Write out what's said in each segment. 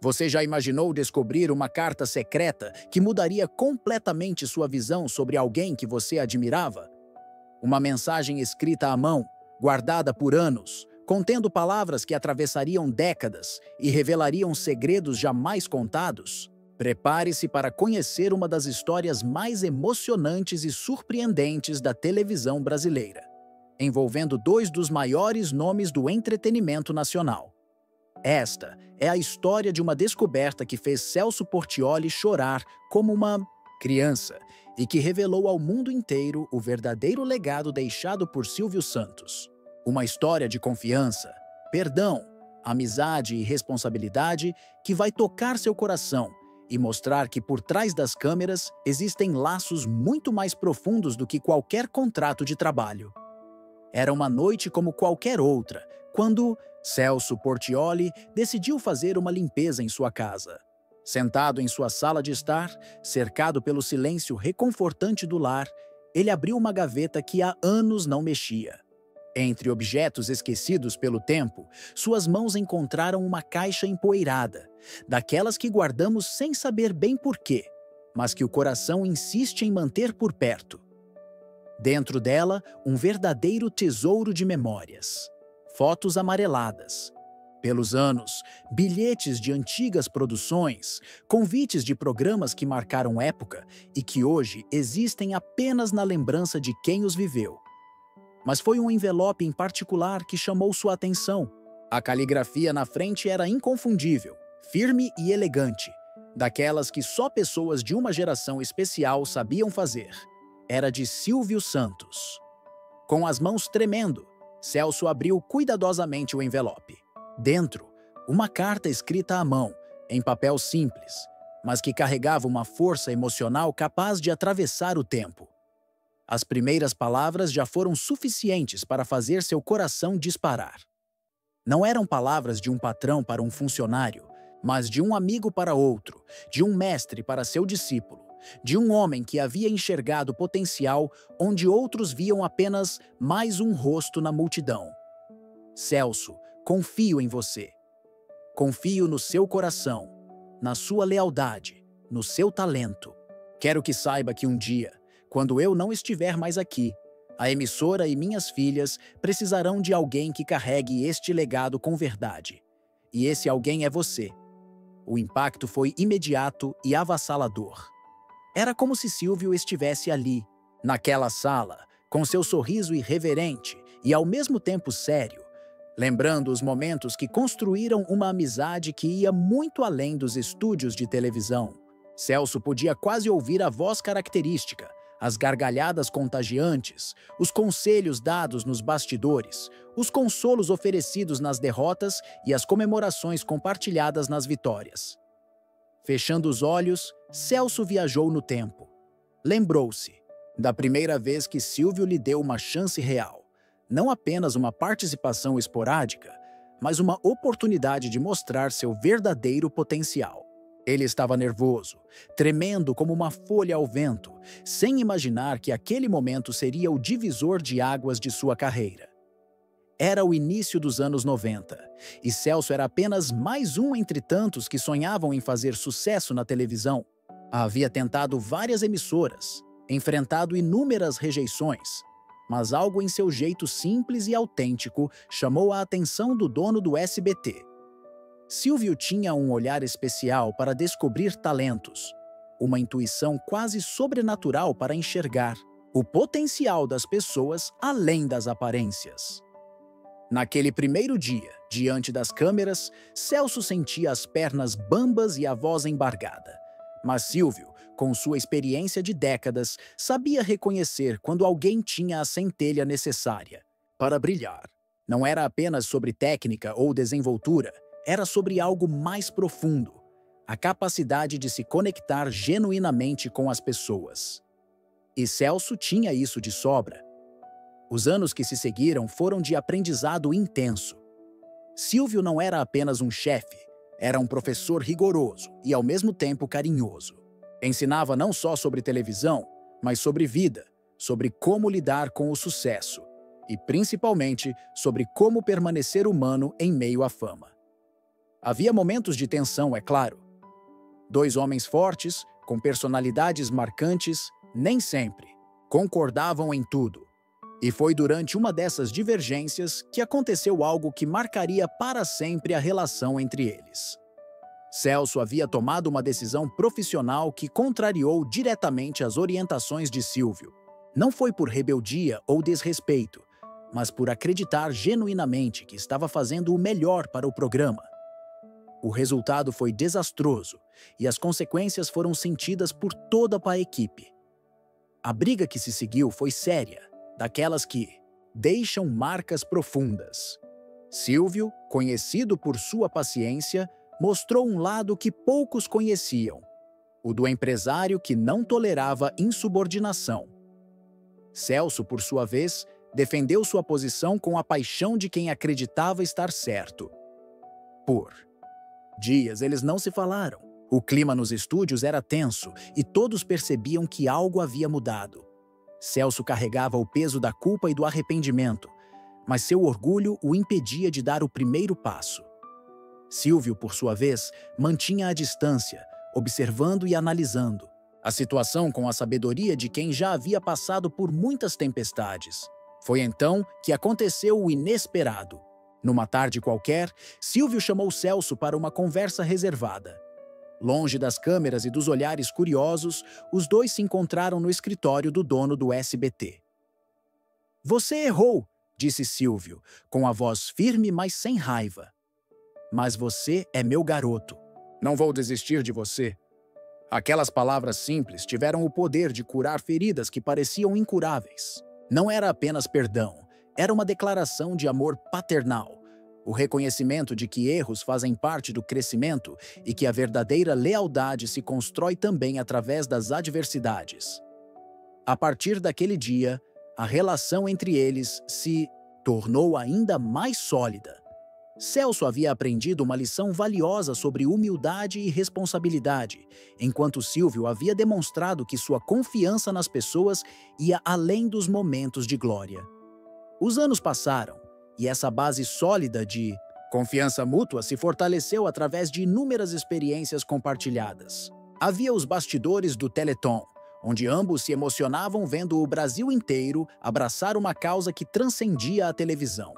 Você já imaginou descobrir uma carta secreta que mudaria completamente sua visão sobre alguém que você admirava? Uma mensagem escrita à mão, guardada por anos, contendo palavras que atravessariam décadas e revelariam segredos jamais contados? Prepare-se para conhecer uma das histórias mais emocionantes e surpreendentes da televisão brasileira, envolvendo dois dos maiores nomes do entretenimento nacional. Esta é a história de uma descoberta que fez Celso Portiolli chorar como uma criança e que revelou ao mundo inteiro o verdadeiro legado deixado por Silvio Santos. Uma história de confiança, perdão, amizade e responsabilidade que vai tocar seu coração e mostrar que por trás das câmeras existem laços muito mais profundos do que qualquer contrato de trabalho. Era uma noite como qualquer outra, quando Celso Portiolli decidiu fazer uma limpeza em sua casa. Sentado em sua sala de estar, cercado pelo silêncio reconfortante do lar, ele abriu uma gaveta que há anos não mexia. Entre objetos esquecidos pelo tempo, suas mãos encontraram uma caixa empoeirada, daquelas que guardamos sem saber bem porquê, mas que o coração insiste em manter por perto. Dentro dela, um verdadeiro tesouro de memórias. Fotos amareladas. Pelos anos, bilhetes de antigas produções, convites de programas que marcaram época e que hoje existem apenas na lembrança de quem os viveu. Mas foi um envelope em particular que chamou sua atenção. A caligrafia na frente era inconfundível, firme e elegante, daquelas que só pessoas de uma geração especial sabiam fazer. Era de Silvio Santos. Com as mãos tremendo, Celso abriu cuidadosamente o envelope. Dentro, uma carta escrita à mão, em papel simples, mas que carregava uma força emocional capaz de atravessar o tempo. As primeiras palavras já foram suficientes para fazer seu coração disparar. Não eram palavras de um patrão para um funcionário, mas de um amigo para outro, de um mestre para seu discípulo, de um homem que havia enxergado potencial onde outros viam apenas mais um rosto na multidão. Celso, confio em você. Confio no seu coração, na sua lealdade, no seu talento. Quero que saiba que um dia, quando eu não estiver mais aqui, a emissora e minhas filhas precisarão de alguém que carregue este legado com verdade. E esse alguém é você. O impacto foi imediato e avassalador. Era como se Silvio estivesse ali, naquela sala, com seu sorriso irreverente e ao mesmo tempo sério, lembrando os momentos que construíram uma amizade que ia muito além dos estúdios de televisão. Celso podia quase ouvir a voz característica, as gargalhadas contagiantes, os conselhos dados nos bastidores, os consolos oferecidos nas derrotas e as comemorações compartilhadas nas vitórias. Fechando os olhos, Celso viajou no tempo. Lembrou-se da primeira vez que Silvio lhe deu uma chance real, não apenas uma participação esporádica, mas uma oportunidade de mostrar seu verdadeiro potencial. Ele estava nervoso, tremendo como uma folha ao vento, sem imaginar que aquele momento seria o divisor de águas de sua carreira. Era o início dos anos 90, e Celso era apenas mais um entre tantos que sonhavam em fazer sucesso na televisão. Havia tentado várias emissoras, enfrentado inúmeras rejeições, mas algo em seu jeito simples e autêntico chamou a atenção do dono do SBT. Silvio tinha um olhar especial para descobrir talentos, uma intuição quase sobrenatural para enxergar o potencial das pessoas além das aparências. Naquele primeiro dia, diante das câmeras, Celso sentia as pernas bambas e a voz embargada. Mas Silvio, com sua experiência de décadas, sabia reconhecer quando alguém tinha a centelha necessária para brilhar. Não era apenas sobre técnica ou desenvoltura, era sobre algo mais profundo, a capacidade de se conectar genuinamente com as pessoas. E Celso tinha isso de sobra. Os anos que se seguiram foram de aprendizado intenso. Silvio não era apenas um chefe, era um professor rigoroso e, ao mesmo tempo, carinhoso. Ensinava não só sobre televisão, mas sobre vida, sobre como lidar com o sucesso e, principalmente, sobre como permanecer humano em meio à fama. Havia momentos de tensão, é claro. Dois homens fortes, com personalidades marcantes, nem sempre concordavam em tudo. E foi durante uma dessas divergências que aconteceu algo que marcaria para sempre a relação entre eles. Celso havia tomado uma decisão profissional que contrariou diretamente as orientações de Silvio. Não foi por rebeldia ou desrespeito, mas por acreditar genuinamente que estava fazendo o melhor para o programa. O resultado foi desastroso e as consequências foram sentidas por toda a equipe. A briga que se seguiu foi séria, daquelas que deixam marcas profundas. Silvio, conhecido por sua paciência, mostrou um lado que poucos conheciam, o do empresário que não tolerava insubordinação. Celso, por sua vez, defendeu sua posição com a paixão de quem acreditava estar certo. Por dias eles não se falaram. O clima nos estúdios era tenso e todos percebiam que algo havia mudado. Celso carregava o peso da culpa e do arrependimento, mas seu orgulho o impedia de dar o primeiro passo. Silvio, por sua vez, mantinha a distância, observando e analisando a situação com a sabedoria de quem já havia passado por muitas tempestades. Foi então que aconteceu o inesperado. Numa tarde qualquer, Silvio chamou Celso para uma conversa reservada. Longe das câmeras e dos olhares curiosos, os dois se encontraram no escritório do dono do SBT. "Você errou", disse Silvio, com a voz firme, mas sem raiva. "Mas você é meu garoto. Não vou desistir de você." Aquelas palavras simples tiveram o poder de curar feridas que pareciam incuráveis. Não era apenas perdão, era uma declaração de amor paternal, o reconhecimento de que erros fazem parte do crescimento e que a verdadeira lealdade se constrói também através das adversidades. A partir daquele dia, a relação entre eles se tornou ainda mais sólida. Celso havia aprendido uma lição valiosa sobre humildade e responsabilidade, enquanto Silvio havia demonstrado que sua confiança nas pessoas ia além dos momentos de glória. Os anos passaram, e essa base sólida de confiança mútua se fortaleceu através de inúmeras experiências compartilhadas. Havia os bastidores do Teleton, onde ambos se emocionavam vendo o Brasil inteiro abraçar uma causa que transcendia a televisão.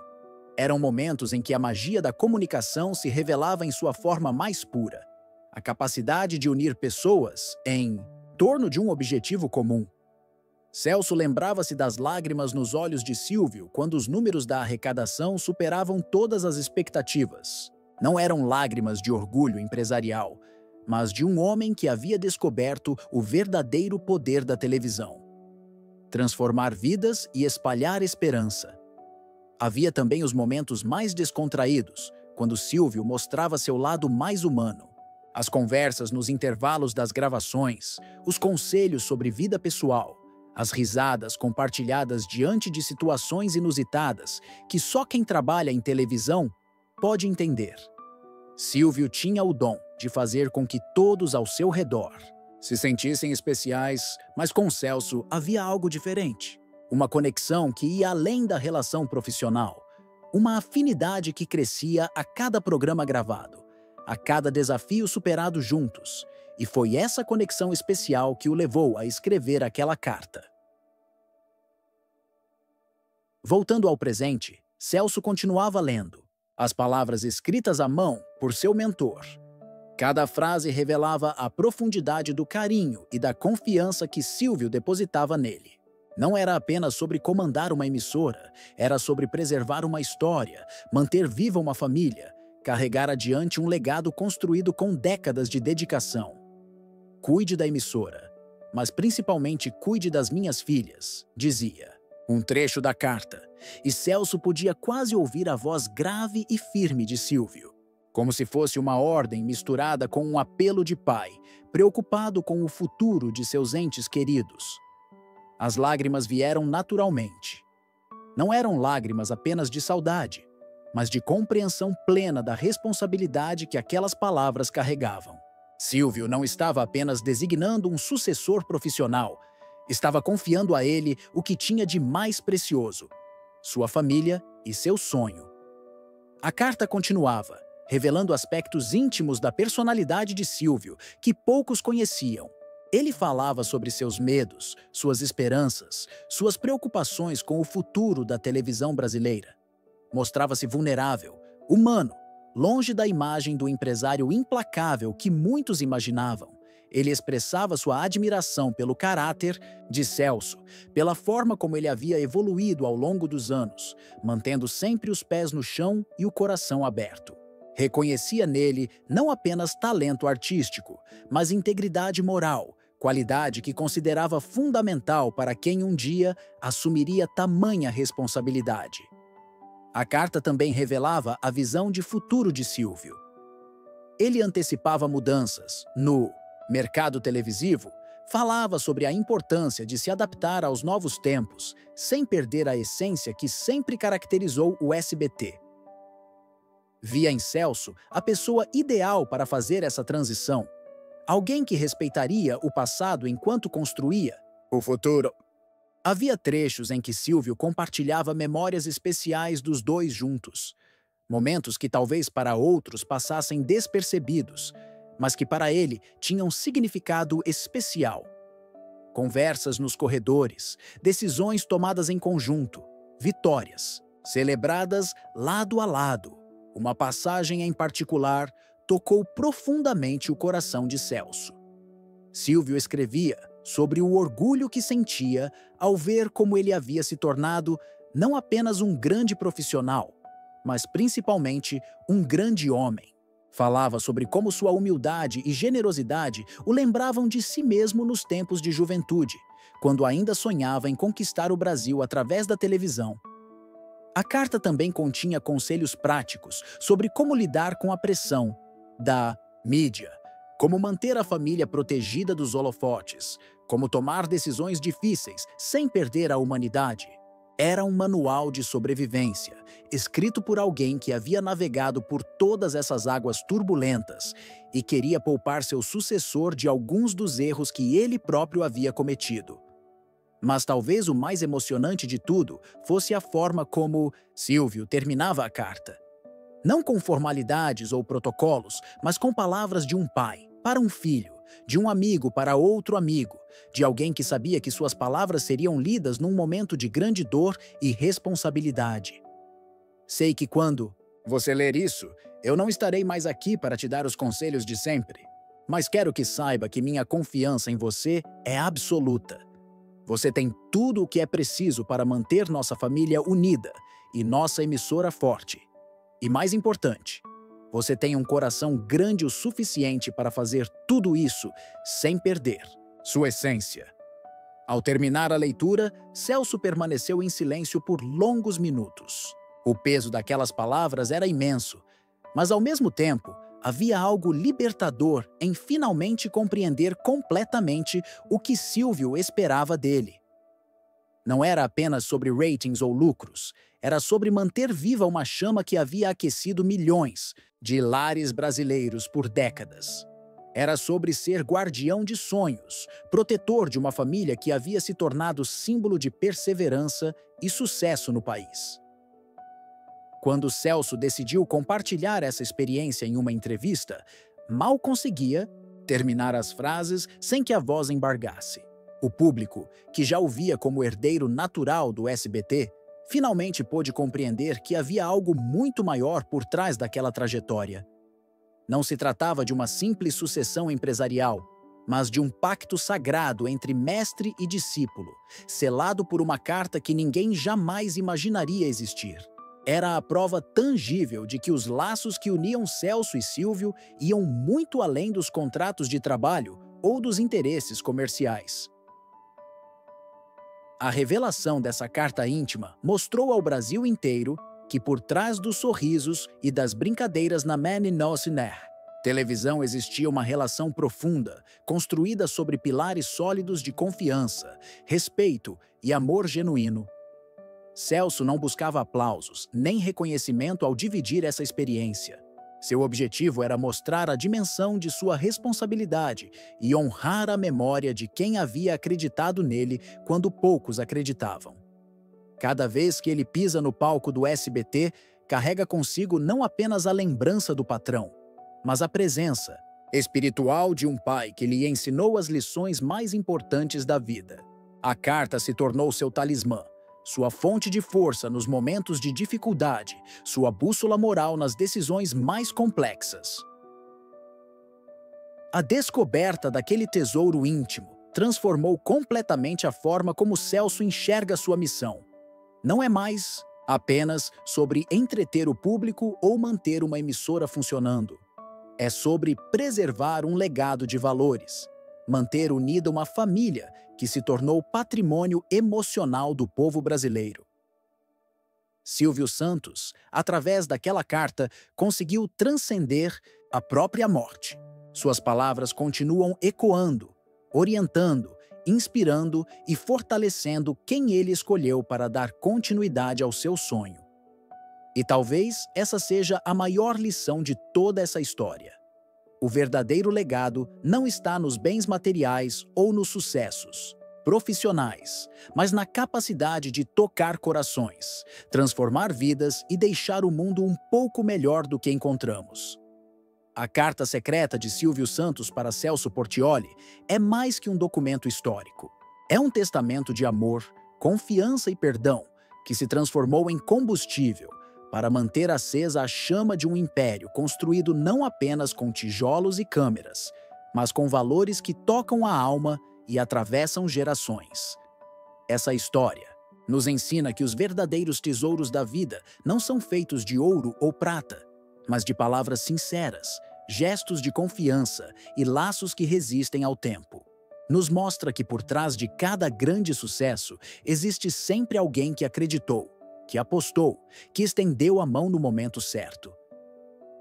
Eram momentos em que a magia da comunicação se revelava em sua forma mais pura. A capacidade de unir pessoas em torno de um objetivo comum. Celso lembrava-se das lágrimas nos olhos de Silvio quando os números da arrecadação superavam todas as expectativas. Não eram lágrimas de orgulho empresarial, mas de um homem que havia descoberto o verdadeiro poder da televisão: transformar vidas e espalhar esperança. Havia também os momentos mais descontraídos, quando Silvio mostrava seu lado mais humano. As conversas nos intervalos das gravações, os conselhos sobre vida pessoal, as risadas compartilhadas diante de situações inusitadas que só quem trabalha em televisão pode entender. Silvio tinha o dom de fazer com que todos ao seu redor se sentissem especiais, mas com Celso havia algo diferente. Uma conexão que ia além da relação profissional. Uma afinidade que crescia a cada programa gravado, a cada desafio superado juntos. E foi essa conexão especial que o levou a escrever aquela carta. Voltando ao presente, Celso continuava lendo. As palavras escritas à mão por seu mentor. Cada frase revelava a profundidade do carinho e da confiança que Silvio depositava nele. Não era apenas sobre comandar uma emissora, era sobre preservar uma história, manter viva uma família, carregar adiante um legado construído com décadas de dedicação. "Cuide da emissora, mas principalmente cuide das minhas filhas", dizia um trecho da carta, e Celso podia quase ouvir a voz grave e firme de Silvio, como se fosse uma ordem misturada com um apelo de pai, preocupado com o futuro de seus entes queridos. As lágrimas vieram naturalmente. Não eram lágrimas apenas de saudade, mas de compreensão plena da responsabilidade que aquelas palavras carregavam. Silvio não estava apenas designando um sucessor profissional, estava confiando a ele o que tinha de mais precioso: sua família e seu sonho. A carta continuava, revelando aspectos íntimos da personalidade de Silvio que poucos conheciam. Ele falava sobre seus medos, suas esperanças, suas preocupações com o futuro da televisão brasileira. Mostrava-se vulnerável, humano, longe da imagem do empresário implacável que muitos imaginavam. Ele expressava sua admiração pelo caráter de Celso, pela forma como ele havia evoluído ao longo dos anos, mantendo sempre os pés no chão e o coração aberto. Reconhecia nele não apenas talento artístico, mas integridade moral, qualidade que considerava fundamental para quem um dia assumiria tamanha responsabilidade. A carta também revelava a visão de futuro de Silvio. Ele antecipava mudanças no mercado televisivo, falava sobre a importância de se adaptar aos novos tempos, sem perder a essência que sempre caracterizou o SBT. Via em Celso a pessoa ideal para fazer essa transição, alguém que respeitaria o passado enquanto construía o futuro. Havia trechos em que Silvio compartilhava memórias especiais dos dois juntos, momentos que talvez para outros passassem despercebidos, mas que para ele tinham significado especial. Conversas nos corredores, decisões tomadas em conjunto, vitórias, celebradas lado a lado. Uma passagem em particular tocou profundamente o coração de Celso. Silvio escrevia sobre o orgulho que sentia ao ver como ele havia se tornado não apenas um grande profissional, mas principalmente um grande homem. Falava sobre como sua humildade e generosidade o lembravam de si mesmo nos tempos de juventude, quando ainda sonhava em conquistar o Brasil através da televisão. A carta também continha conselhos práticos sobre como lidar com a pressão da mídia, como manter a família protegida dos holofotes, como tomar decisões difíceis sem perder a humanidade. Era um manual de sobrevivência, escrito por alguém que havia navegado por todas essas águas turbulentas e queria poupar seu sucessor de alguns dos erros que ele próprio havia cometido. Mas talvez o mais emocionante de tudo fosse a forma como Silvio terminava a carta. Não com formalidades ou protocolos, mas com palavras de um pai para um filho, de um amigo para outro amigo, de alguém que sabia que suas palavras seriam lidas num momento de grande dor e responsabilidade. Sei que quando você ler isso, eu não estarei mais aqui para te dar os conselhos de sempre, mas quero que saiba que minha confiança em você é absoluta. Você tem tudo o que é preciso para manter nossa família unida e nossa emissora forte. E mais importante, você tem um coração grande o suficiente para fazer tudo isso sem perder sua essência. Ao terminar a leitura, Celso permaneceu em silêncio por longos minutos. O peso daquelas palavras era imenso, mas ao mesmo tempo havia algo libertador em finalmente compreender completamente o que Silvio esperava dele. Não era apenas sobre ratings ou lucros, era sobre manter viva uma chama que havia aquecido milhões de lares brasileiros por décadas. Era sobre ser guardião de sonhos, protetor de uma família que havia se tornado símbolo de perseverança e sucesso no país. Quando Celso decidiu compartilhar essa experiência em uma entrevista, mal conseguia terminar as frases sem que a voz embargasse. O público, que já o via como herdeiro natural do SBT, finalmente pôde compreender que havia algo muito maior por trás daquela trajetória. Não se tratava de uma simples sucessão empresarial, mas de um pacto sagrado entre mestre e discípulo, selado por uma carta que ninguém jamais imaginaria existir. Era a prova tangível de que os laços que uniam Celso e Silvio iam muito além dos contratos de trabalho ou dos interesses comerciais. A revelação dessa carta íntima mostrou ao Brasil inteiro que por trás dos sorrisos e das brincadeiras na Man No Ciner televisão existia uma relação profunda, construída sobre pilares sólidos de confiança, respeito e amor genuíno. Celso não buscava aplausos, nem reconhecimento ao dividir essa experiência. Seu objetivo era mostrar a dimensão de sua responsabilidade e honrar a memória de quem havia acreditado nele quando poucos acreditavam. Cada vez que ele pisa no palco do SBT, carrega consigo não apenas a lembrança do patrão, mas a presença espiritual de um pai que lhe ensinou as lições mais importantes da vida. A carta se tornou seu talismã, sua fonte de força nos momentos de dificuldade, sua bússola moral nas decisões mais complexas. A descoberta daquele tesouro íntimo transformou completamente a forma como Celso enxerga sua missão. Não é mais apenas sobre entreter o público ou manter uma emissora funcionando. É sobre preservar um legado de valores, manter unida uma família que se tornou patrimônio emocional do povo brasileiro. Silvio Santos, através daquela carta, conseguiu transcender a própria morte. Suas palavras continuam ecoando, orientando, inspirando e fortalecendo quem ele escolheu para dar continuidade ao seu sonho. E talvez essa seja a maior lição de toda essa história. O verdadeiro legado não está nos bens materiais ou nos sucessos profissionais, mas na capacidade de tocar corações, transformar vidas e deixar o mundo um pouco melhor do que encontramos. A Carta Secreta de Silvio Santos para Celso Portiolli é mais que um documento histórico. É um testamento de amor, confiança e perdão que se transformou em combustível para manter acesa a chama de um império construído não apenas com tijolos e câmeras, mas com valores que tocam a alma e atravessam gerações. Essa história nos ensina que os verdadeiros tesouros da vida não são feitos de ouro ou prata, mas de palavras sinceras, gestos de confiança e laços que resistem ao tempo. Nos mostra que por trás de cada grande sucesso existe sempre alguém que acreditou, que apostou, que estendeu a mão no momento certo.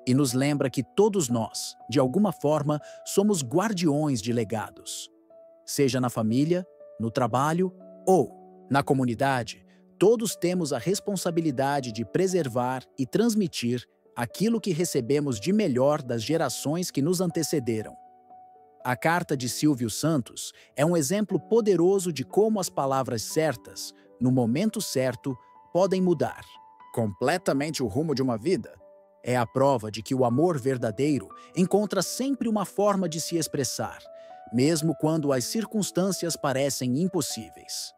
E nos lembra que todos nós, de alguma forma, somos guardiões de legados. Seja na família, no trabalho ou na comunidade, todos temos a responsabilidade de preservar e transmitir aquilo que recebemos de melhor das gerações que nos antecederam. A carta de Silvio Santos é um exemplo poderoso de como as palavras certas, no momento certo, podem mudar completamente o rumo de uma vida. É a prova de que o amor verdadeiro encontra sempre uma forma de se expressar, mesmo quando as circunstâncias parecem impossíveis.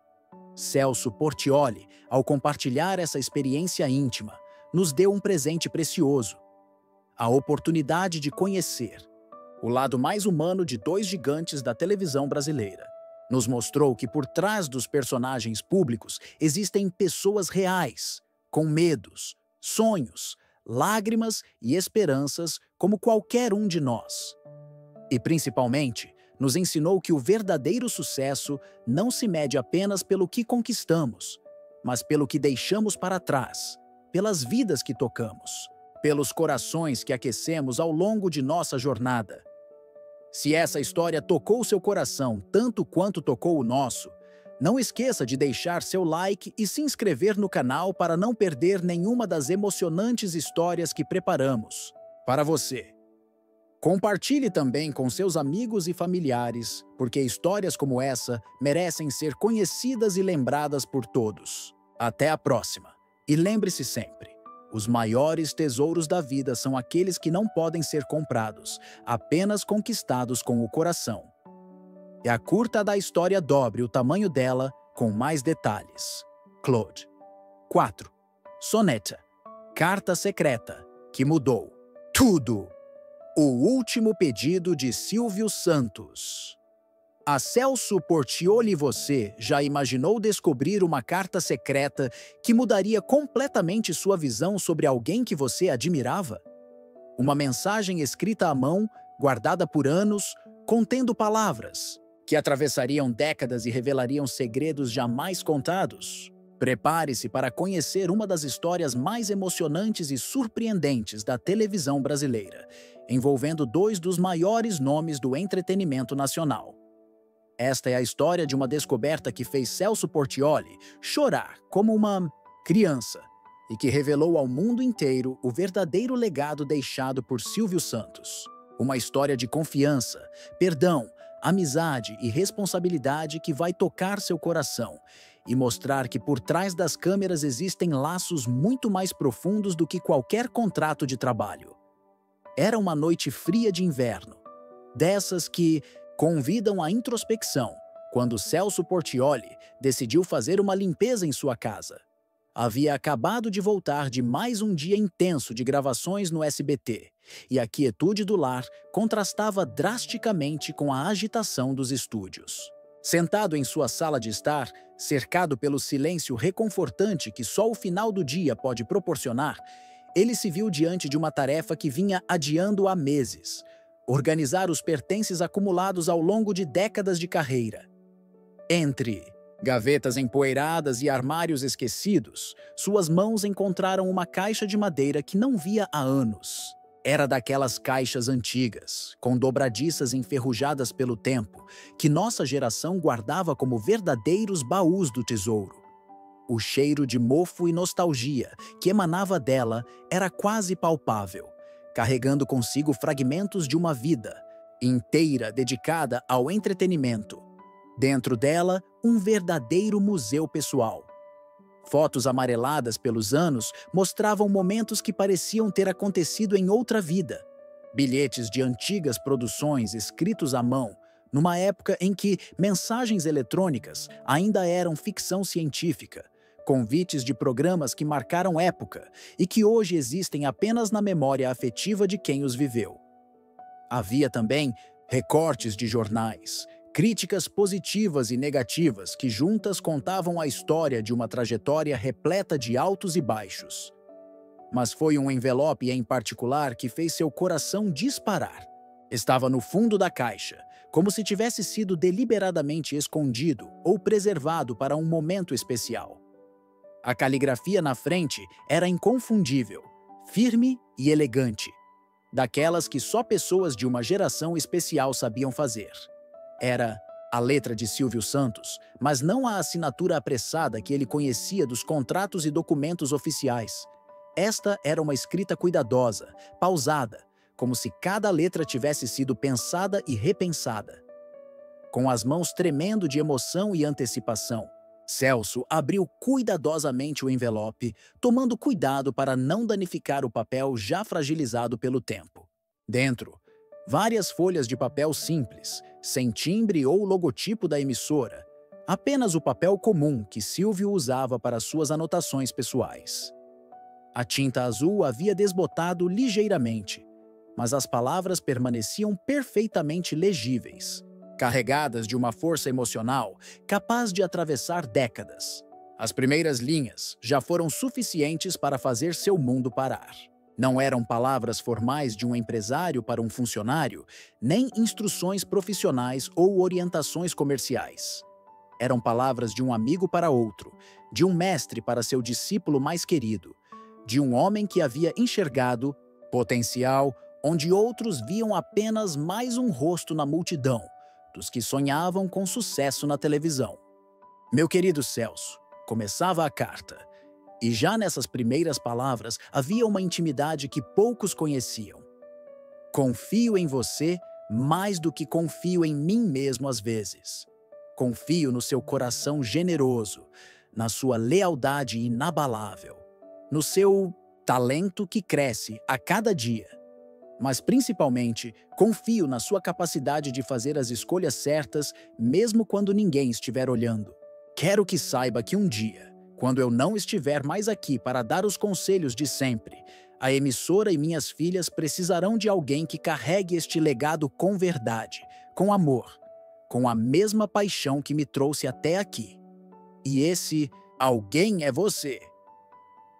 Celso Portiolli, ao compartilhar essa experiência íntima, nos deu um presente precioso: a oportunidade de conhecer o lado mais humano de dois gigantes da televisão brasileira. Nos mostrou que por trás dos personagens públicos existem pessoas reais, com medos, sonhos, lágrimas e esperanças como qualquer um de nós. E, principalmente, nos ensinou que o verdadeiro sucesso não se mede apenas pelo que conquistamos, mas pelo que deixamos para trás, pelas vidas que tocamos, pelos corações que aquecemos ao longo de nossa jornada. Se essa história tocou seu coração tanto quanto tocou o nosso, não esqueça de deixar seu like e se inscrever no canal para não perder nenhuma das emocionantes histórias que preparamos para você. Compartilhe também com seus amigos e familiares, porque histórias como essa merecem ser conhecidas e lembradas por todos. Até a próxima! E lembre-se sempre, os maiores tesouros da vida são aqueles que não podem ser comprados, apenas conquistados com o coração. E a curta da história dobre o tamanho dela com mais detalhes. Claude. 4. Soneta. Carta secreta que mudou tudo. O último pedido de Silvio Santos. A Celso Portiolli, você já imaginou descobrir uma carta secreta que mudaria completamente sua visão sobre alguém que você admirava? Uma mensagem escrita à mão, guardada por anos, contendo palavras que atravessariam décadas e revelariam segredos jamais contados? Prepare-se para conhecer uma das histórias mais emocionantes e surpreendentes da televisão brasileira, envolvendo dois dos maiores nomes do entretenimento nacional. Esta é a história de uma descoberta que fez Celso Portiolli chorar como uma criança e que revelou ao mundo inteiro o verdadeiro legado deixado por Silvio Santos. Uma história de confiança, perdão, amizade e responsabilidade que vai tocar seu coração e mostrar que por trás das câmeras existem laços muito mais profundos do que qualquer contrato de trabalho. Era uma noite fria de inverno, dessas que convidam à introspecção, quando Celso Portiolli decidiu fazer uma limpeza em sua casa. Havia acabado de voltar de mais um dia intenso de gravações no SBT, e a quietude do lar contrastava drasticamente com a agitação dos estúdios. Sentado em sua sala de estar, cercado pelo silêncio reconfortante que só o final do dia pode proporcionar, ele se viu diante de uma tarefa que vinha adiando há meses: organizar os pertences acumulados ao longo de décadas de carreira. Entre gavetas empoeiradas e armários esquecidos, suas mãos encontraram uma caixa de madeira que não via há anos. Era daquelas caixas antigas, com dobradiças enferrujadas pelo tempo, que nossa geração guardava como verdadeiros baús do tesouro. O cheiro de mofo e nostalgia que emanava dela era quase palpável, carregando consigo fragmentos de uma vida inteira dedicada ao entretenimento. Dentro dela, um verdadeiro museu pessoal. Fotos amareladas pelos anos mostravam momentos que pareciam ter acontecido em outra vida. Bilhetes de antigas produções escritos à mão, numa época em que mensagens eletrônicas ainda eram ficção científica. Convites de programas que marcaram época e que hoje existem apenas na memória afetiva de quem os viveu. Havia também recortes de jornais, críticas positivas e negativas que juntas contavam a história de uma trajetória repleta de altos e baixos. Mas foi um envelope em particular que fez seu coração disparar. Estava no fundo da caixa, como se tivesse sido deliberadamente escondido ou preservado para um momento especial. A caligrafia na frente era inconfundível, firme e elegante, daquelas que só pessoas de uma geração especial sabiam fazer. Era a letra de Silvio Santos, mas não a assinatura apressada que ele conhecia dos contratos e documentos oficiais. Esta era uma escrita cuidadosa, pausada, como se cada letra tivesse sido pensada e repensada. Com as mãos tremendo de emoção e antecipação, Celso abriu cuidadosamente o envelope, tomando cuidado para não danificar o papel já fragilizado pelo tempo. Dentro, várias folhas de papel simples, sem timbre ou logotipo da emissora, apenas o papel comum que Silvio usava para suas anotações pessoais. A tinta azul havia desbotado ligeiramente, mas as palavras permaneciam perfeitamente legíveis, carregadas de uma força emocional capaz de atravessar décadas. As primeiras linhas já foram suficientes para fazer seu mundo parar. Não eram palavras formais de um empresário para um funcionário, nem instruções profissionais ou orientações comerciais. Eram palavras de um amigo para outro, de um mestre para seu discípulo mais querido, de um homem que havia enxergado potencial onde outros viam apenas mais um rosto na multidão, dos que sonhavam com sucesso na televisão. Meu querido Celso, começava a carta, e já nessas primeiras palavras havia uma intimidade que poucos conheciam. Confio em você mais do que confio em mim mesmo às vezes. Confio no seu coração generoso, na sua lealdade inabalável, no seu talento que cresce a cada dia. Mas, principalmente, confio na sua capacidade de fazer as escolhas certas, mesmo quando ninguém estiver olhando. Quero que saiba que um dia, quando eu não estiver mais aqui para dar os conselhos de sempre, a emissora e minhas filhas precisarão de alguém que carregue este legado com verdade, com amor, com a mesma paixão que me trouxe até aqui. E esse alguém é você.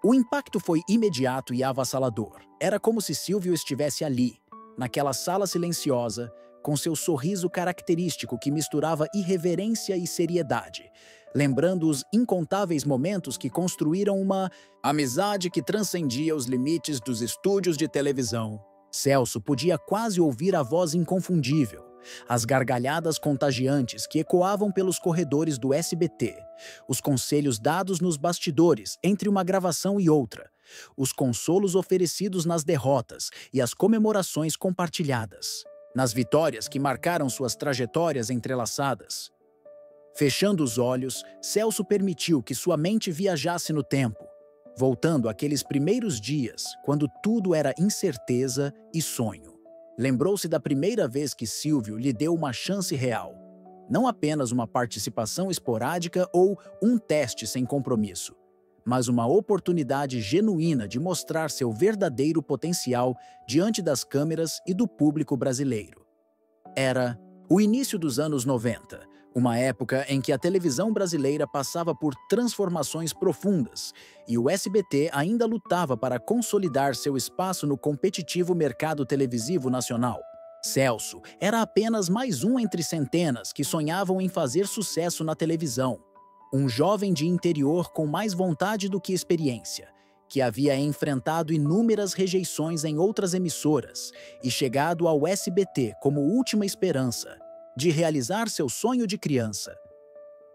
O impacto foi imediato e avassalador. Era como se Silvio estivesse ali, naquela sala silenciosa, com seu sorriso característico que misturava irreverência e seriedade, lembrando os incontáveis momentos que construíram uma amizade que transcendia os limites dos estúdios de televisão. Celso podia quase ouvir a voz inconfundível, as gargalhadas contagiantes que ecoavam pelos corredores do SBT, os conselhos dados nos bastidores entre uma gravação e outra, os consolos oferecidos nas derrotas e as comemorações compartilhadas, nas vitórias que marcaram suas trajetórias entrelaçadas. Fechando os olhos, Celso permitiu que sua mente viajasse no tempo, voltando àqueles primeiros dias, quando tudo era incerteza e sonho. Lembrou-se da primeira vez que Silvio lhe deu uma chance real, não apenas uma participação esporádica ou um teste sem compromisso, mas uma oportunidade genuína de mostrar seu verdadeiro potencial diante das câmeras e do público brasileiro. Era o início dos anos 90, uma época em que a televisão brasileira passava por transformações profundas e o SBT ainda lutava para consolidar seu espaço no competitivo mercado televisivo nacional. Celso era apenas mais um entre centenas que sonhavam em fazer sucesso na televisão. Um jovem de interior com mais vontade do que experiência, que havia enfrentado inúmeras rejeições em outras emissoras e chegado ao SBT como última esperança de realizar seu sonho de criança.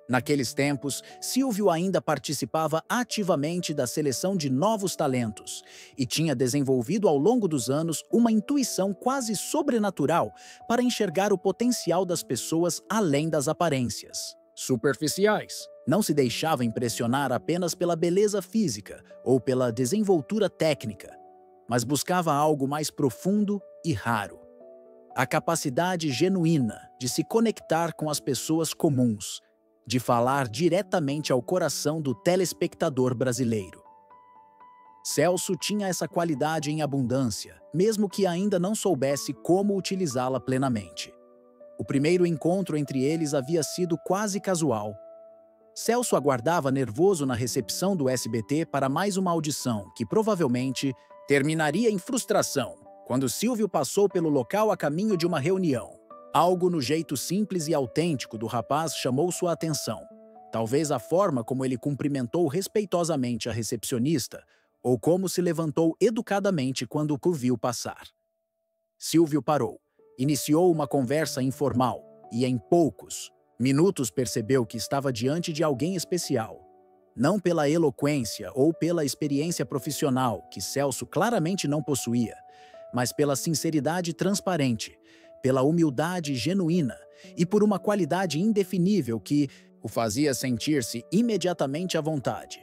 Naqueles tempos, Silvio ainda participava ativamente da seleção de novos talentos e tinha desenvolvido ao longo dos anos uma intuição quase sobrenatural para enxergar o potencial das pessoas além das aparências superficiais. Não se deixava impressionar apenas pela beleza física ou pela desenvoltura técnica, mas buscava algo mais profundo e raro. A capacidade genuína de se conectar com as pessoas comuns, de falar diretamente ao coração do telespectador brasileiro. Celso tinha essa qualidade em abundância, mesmo que ainda não soubesse como utilizá-la plenamente. O primeiro encontro entre eles havia sido quase casual. Celso aguardava nervoso na recepção do SBT para mais uma audição, que provavelmente terminaria em frustração, quando Silvio passou pelo local a caminho de uma reunião. Algo no jeito simples e autêntico do rapaz chamou sua atenção. Talvez a forma como ele cumprimentou respeitosamente a recepcionista, ou como se levantou educadamente quando o viu passar. Silvio parou, iniciou uma conversa informal e, em poucos minutos, percebeu que estava diante de alguém especial. Não pela eloquência ou pela experiência profissional, que Celso claramente não possuía, mas pela sinceridade transparente, pela humildade genuína e por uma qualidade indefinível que o fazia sentir-se imediatamente à vontade.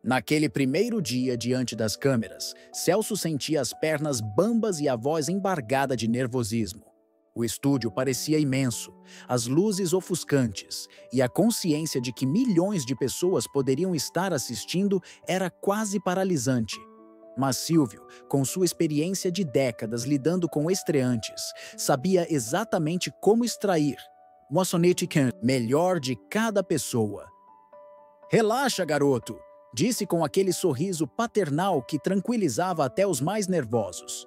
Naquele primeiro dia diante das câmeras, Celso sentia as pernas bambas e a voz embargada de nervosismo. O estúdio parecia imenso, as luzes ofuscantes, e a consciência de que milhões de pessoas poderiam estar assistindo era quase paralisante. Mas Silvio, com sua experiência de décadas lidando com estreantes, sabia exatamente como extrair o melhor de cada pessoa. "Relaxa, garoto", disse com aquele sorriso paternal que tranquilizava até os mais nervosos.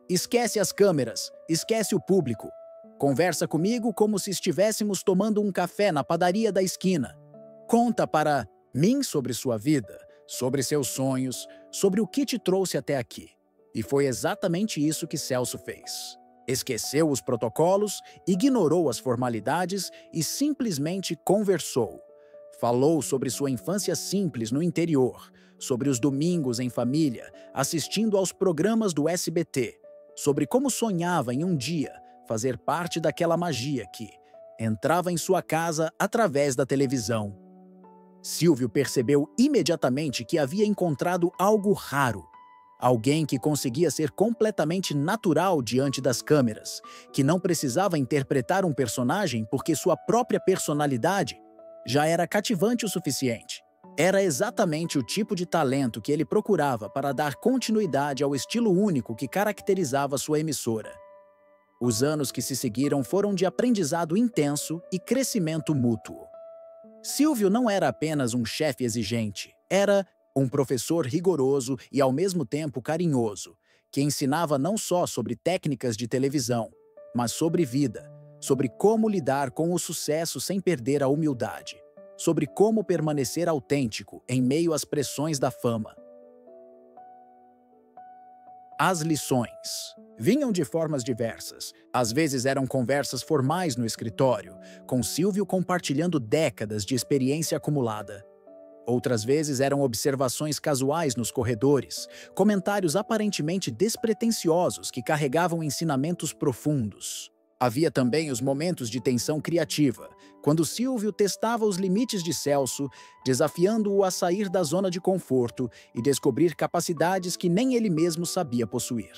"Esquece as câmeras, esquece o público. Conversa comigo como se estivéssemos tomando um café na padaria da esquina. Conta para mim sobre sua vida, sobre seus sonhos, sobre o que te trouxe até aqui." E foi exatamente isso que Celso fez. Esqueceu os protocolos, ignorou as formalidades e simplesmente conversou. Falou sobre sua infância simples no interior, sobre os domingos em família, assistindo aos programas do SBT, sobre como sonhava em um dia fazer parte daquela magia que entrava em sua casa através da televisão. Silvio percebeu imediatamente que havia encontrado algo raro. Alguém que conseguia ser completamente natural diante das câmeras, que não precisava interpretar um personagem porque sua própria personalidade já era cativante o suficiente. Era exatamente o tipo de talento que ele procurava para dar continuidade ao estilo único que caracterizava sua emissora. Os anos que se seguiram foram de aprendizado intenso e crescimento mútuo. Silvio não era apenas um chefe exigente, era um professor rigoroso e ao mesmo tempo carinhoso, que ensinava não só sobre técnicas de televisão, mas sobre vida, sobre como lidar com o sucesso sem perder a humildade, sobre como permanecer autêntico em meio às pressões da fama. As lições vinham de formas diversas. Às vezes eram conversas formais no escritório, com Silvio compartilhando décadas de experiência acumulada. Outras vezes eram observações casuais nos corredores, comentários aparentemente despretensiosos que carregavam ensinamentos profundos. Havia também os momentos de tensão criativa, quando Silvio testava os limites de Celso, desafiando-o a sair da zona de conforto e descobrir capacidades que nem ele mesmo sabia possuir.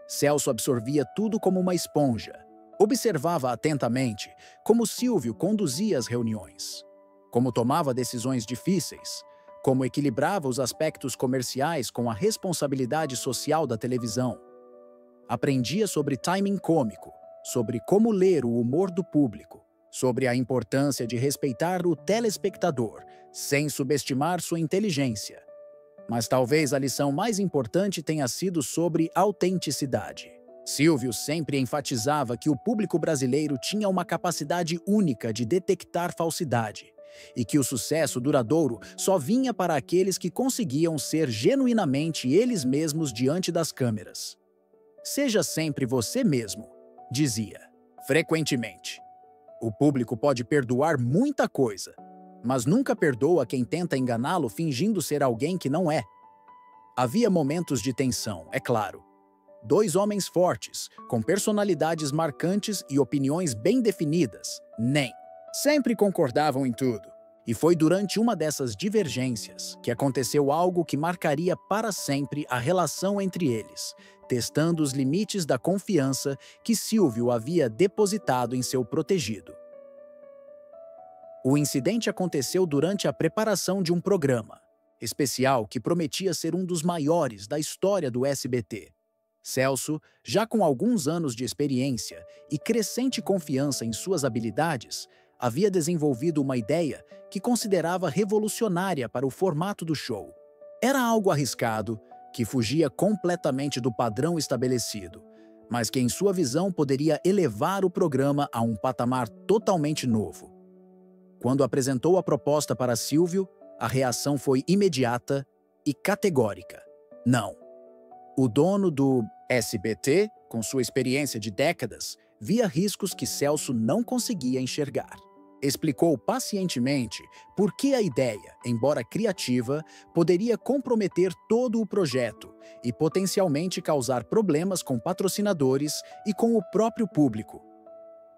Celso absorvia tudo como uma esponja. Observava atentamente como Silvio conduzia as reuniões, como tomava decisões difíceis, como equilibrava os aspectos comerciais com a responsabilidade social da televisão. Aprendia sobre timing cômico, sobre como ler o humor do público, sobre a importância de respeitar o telespectador, sem subestimar sua inteligência. Mas talvez a lição mais importante tenha sido sobre autenticidade. Silvio sempre enfatizava que o público brasileiro tinha uma capacidade única de detectar falsidade, e que o sucesso duradouro só vinha para aqueles que conseguiam ser genuinamente eles mesmos diante das câmeras. Seja sempre você mesmo, dizia, frequentemente. O público pode perdoar muita coisa, mas nunca perdoa quem tenta enganá-lo fingindo ser alguém que não é. Havia momentos de tensão, é claro. Dois homens fortes, com personalidades marcantes e opiniões bem definidas, nem sempre concordavam em tudo. E foi durante uma dessas divergências que aconteceu algo que marcaria para sempre a relação entre eles, testando os limites da confiança que Silvio havia depositado em seu protegido. O incidente aconteceu durante a preparação de um programa especial que prometia ser um dos maiores da história do SBT. Celso, já com alguns anos de experiência e crescente confiança em suas habilidades, havia desenvolvido uma ideia que considerava revolucionária para o formato do show. Era algo arriscado, que fugia completamente do padrão estabelecido, mas que em sua visão poderia elevar o programa a um patamar totalmente novo. Quando apresentou a proposta para Silvio, a reação foi imediata e categórica. Não. O dono do SBT, com sua experiência de décadas, via riscos que Celso não conseguia enxergar. Explicou pacientemente por que a ideia, embora criativa, poderia comprometer todo o projeto e potencialmente causar problemas com patrocinadores e com o próprio público.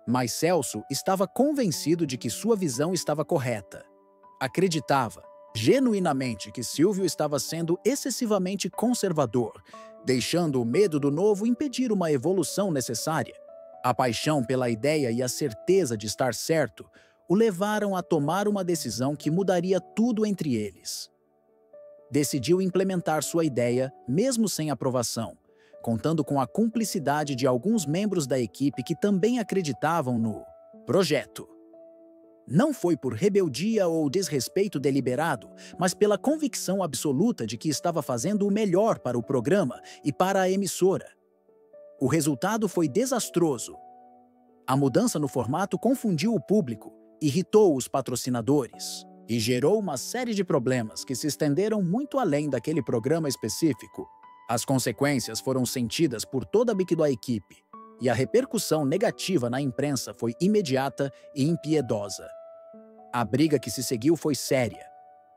Mas Celso estava convencido de que sua visão estava correta. Acreditava, genuinamente, que Silvio estava sendo excessivamente conservador, deixando o medo do novo impedir uma evolução necessária. A paixão pela ideia e a certeza de estar certo o levaram a tomar uma decisão que mudaria tudo entre eles. Decidiu implementar sua ideia, mesmo sem aprovação, contando com a cumplicidade de alguns membros da equipe que também acreditavam no projeto. Não foi por rebeldia ou desrespeito deliberado, mas pela convicção absoluta de que estava fazendo o melhor para o programa e para a emissora. O resultado foi desastroso. A mudança no formato confundiu o público, irritou os patrocinadores e gerou uma série de problemas que se estenderam muito além daquele programa específico. As consequências foram sentidas por toda a equipe, e a repercussão negativa na imprensa foi imediata e impiedosa. A briga que se seguiu foi séria,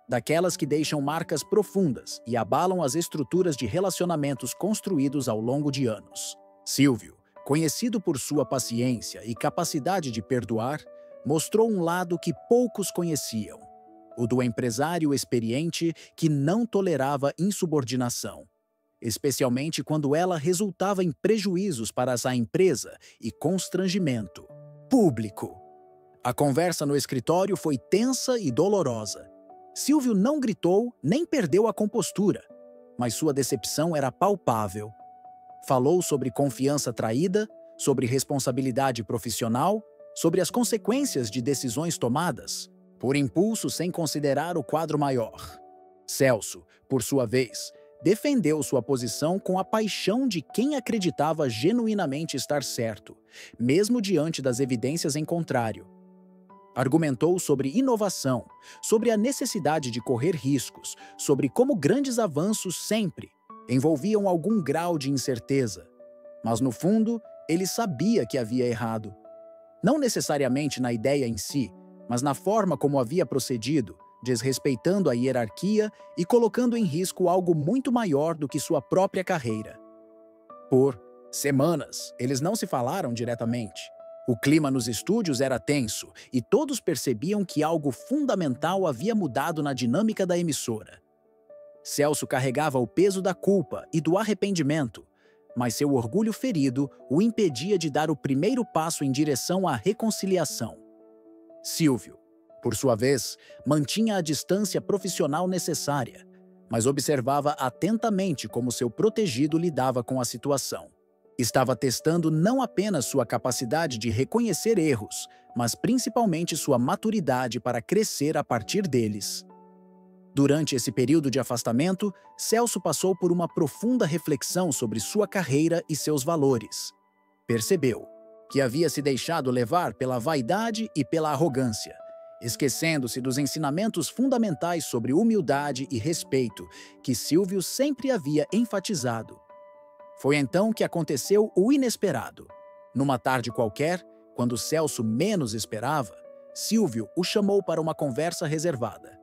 daquelas que deixam marcas profundas e abalam as estruturas de relacionamentos construídos ao longo de anos. Silvio, conhecido por sua paciência e capacidade de perdoar, mostrou um lado que poucos conheciam, o do empresário experiente que não tolerava insubordinação, especialmente quando ela resultava em prejuízos para essa empresa e constrangimento público. A conversa no escritório foi tensa e dolorosa. Silvio não gritou nem perdeu a compostura, mas sua decepção era palpável. Falou sobre confiança traída, sobre responsabilidade profissional, sobre as consequências de decisões tomadas, por impulso sem considerar o quadro maior. Celso, por sua vez, defendeu sua posição com a paixão de quem acreditava genuinamente estar certo, mesmo diante das evidências em contrário. Argumentou sobre inovação, sobre a necessidade de correr riscos, sobre como grandes avanços sempre envolviam algum grau de incerteza. Mas, no fundo, ele sabia que havia errado. Não necessariamente na ideia em si, mas na forma como havia procedido, desrespeitando a hierarquia e colocando em risco algo muito maior do que sua própria carreira. Por Semanas, eles não se falaram diretamente. O clima nos estúdios era tenso e todos percebiam que algo fundamental havia mudado na dinâmica da emissora. Celso carregava o peso da culpa e do arrependimento, mas seu orgulho ferido o impedia de dar o primeiro passo em direção à reconciliação. Silvio, por sua vez, mantinha a distância profissional necessária, mas observava atentamente como seu protegido lidava com a situação. Estava testando não apenas sua capacidade de reconhecer erros, mas principalmente sua maturidade para crescer a partir deles. Durante esse período de afastamento, Celso passou por uma profunda reflexão sobre sua carreira e seus valores. Percebeu que havia se deixado levar pela vaidade e pela arrogância, esquecendo-se dos ensinamentos fundamentais sobre humildade e respeito que Silvio sempre havia enfatizado. Foi então que aconteceu o inesperado. Numa tarde qualquer, quando Celso menos esperava, Silvio o chamou para uma conversa reservada.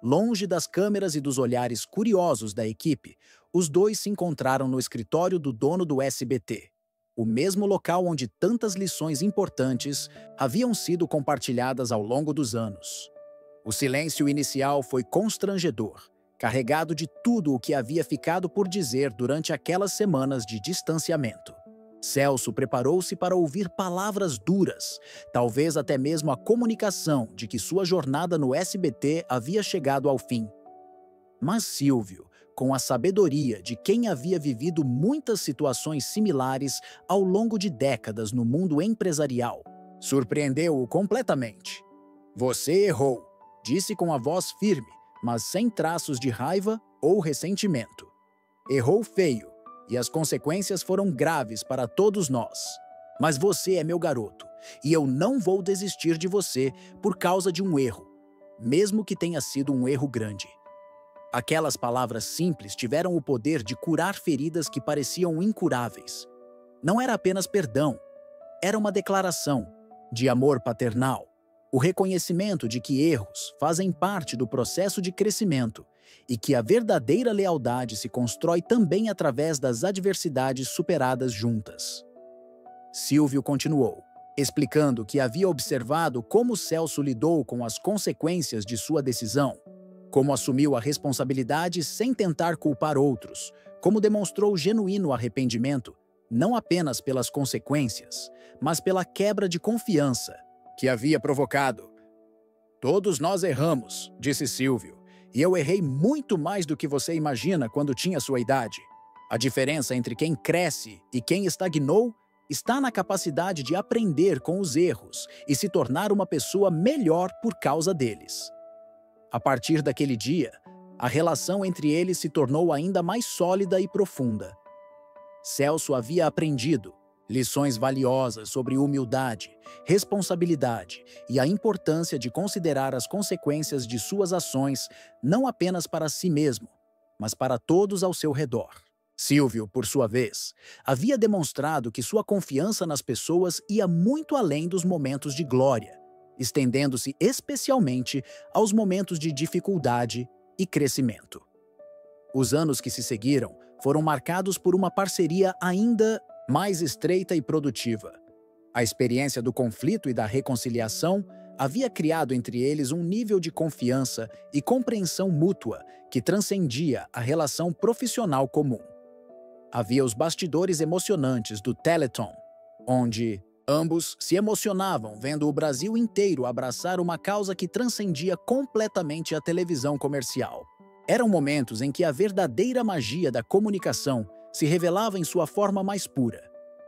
Longe das câmeras e dos olhares curiosos da equipe, os dois se encontraram no escritório do dono do SBT, o mesmo local onde tantas lições importantes haviam sido compartilhadas ao longo dos anos. O silêncio inicial foi constrangedor, carregado de tudo o que havia ficado por dizer durante aquelas semanas de distanciamento. Celso preparou-se para ouvir palavras duras, talvez até mesmo a comunicação de que sua jornada no SBT havia chegado ao fim. Mas Silvio, com a sabedoria de quem havia vivido muitas situações similares ao longo de décadas no mundo empresarial, surpreendeu-o completamente. "Você errou", disse com a voz firme, mas sem traços de raiva ou ressentimento. "Errou feio, e as consequências foram graves para todos nós. Mas você é meu garoto, e eu não vou desistir de você por causa de um erro, mesmo que tenha sido um erro grande." Aquelas palavras simples tiveram o poder de curar feridas que pareciam incuráveis. Não era apenas perdão, era uma declaração de amor paternal, o reconhecimento de que erros fazem parte do processo de crescimento e que a verdadeira lealdade se constrói também através das adversidades superadas juntas. Silvio continuou, explicando que havia observado como Celso lidou com as consequências de sua decisão, como assumiu a responsabilidade sem tentar culpar outros, como demonstrou genuíno arrependimento, não apenas pelas consequências, mas pela quebra de confiança que havia provocado. "Todos nós erramos", disse Silvio, "e eu errei muito mais do que você imagina quando tinha sua idade. A diferença entre quem cresce e quem estagnou está na capacidade de aprender com os erros e se tornar uma pessoa melhor por causa deles." A partir daquele dia, a relação entre eles se tornou ainda mais sólida e profunda. Celso havia aprendido lições valiosas sobre humildade, responsabilidade e a importância de considerar as consequências de suas ações não apenas para si mesmo, mas para todos ao seu redor. Silvio, por sua vez, havia demonstrado que sua confiança nas pessoas ia muito além dos momentos de glória, estendendo-se especialmente aos momentos de dificuldade e crescimento. Os anos que se seguiram foram marcados por uma parceria ainda mais estreita e produtiva. A experiência do conflito e da reconciliação havia criado entre eles um nível de confiança e compreensão mútua que transcendia a relação profissional comum. Havia os bastidores emocionantes do Teleton, onde ambos se emocionavam vendo o Brasil inteiro abraçar uma causa que transcendia completamente a televisão comercial. Eram momentos em que a verdadeira magia da comunicação se revelava em sua forma mais pura.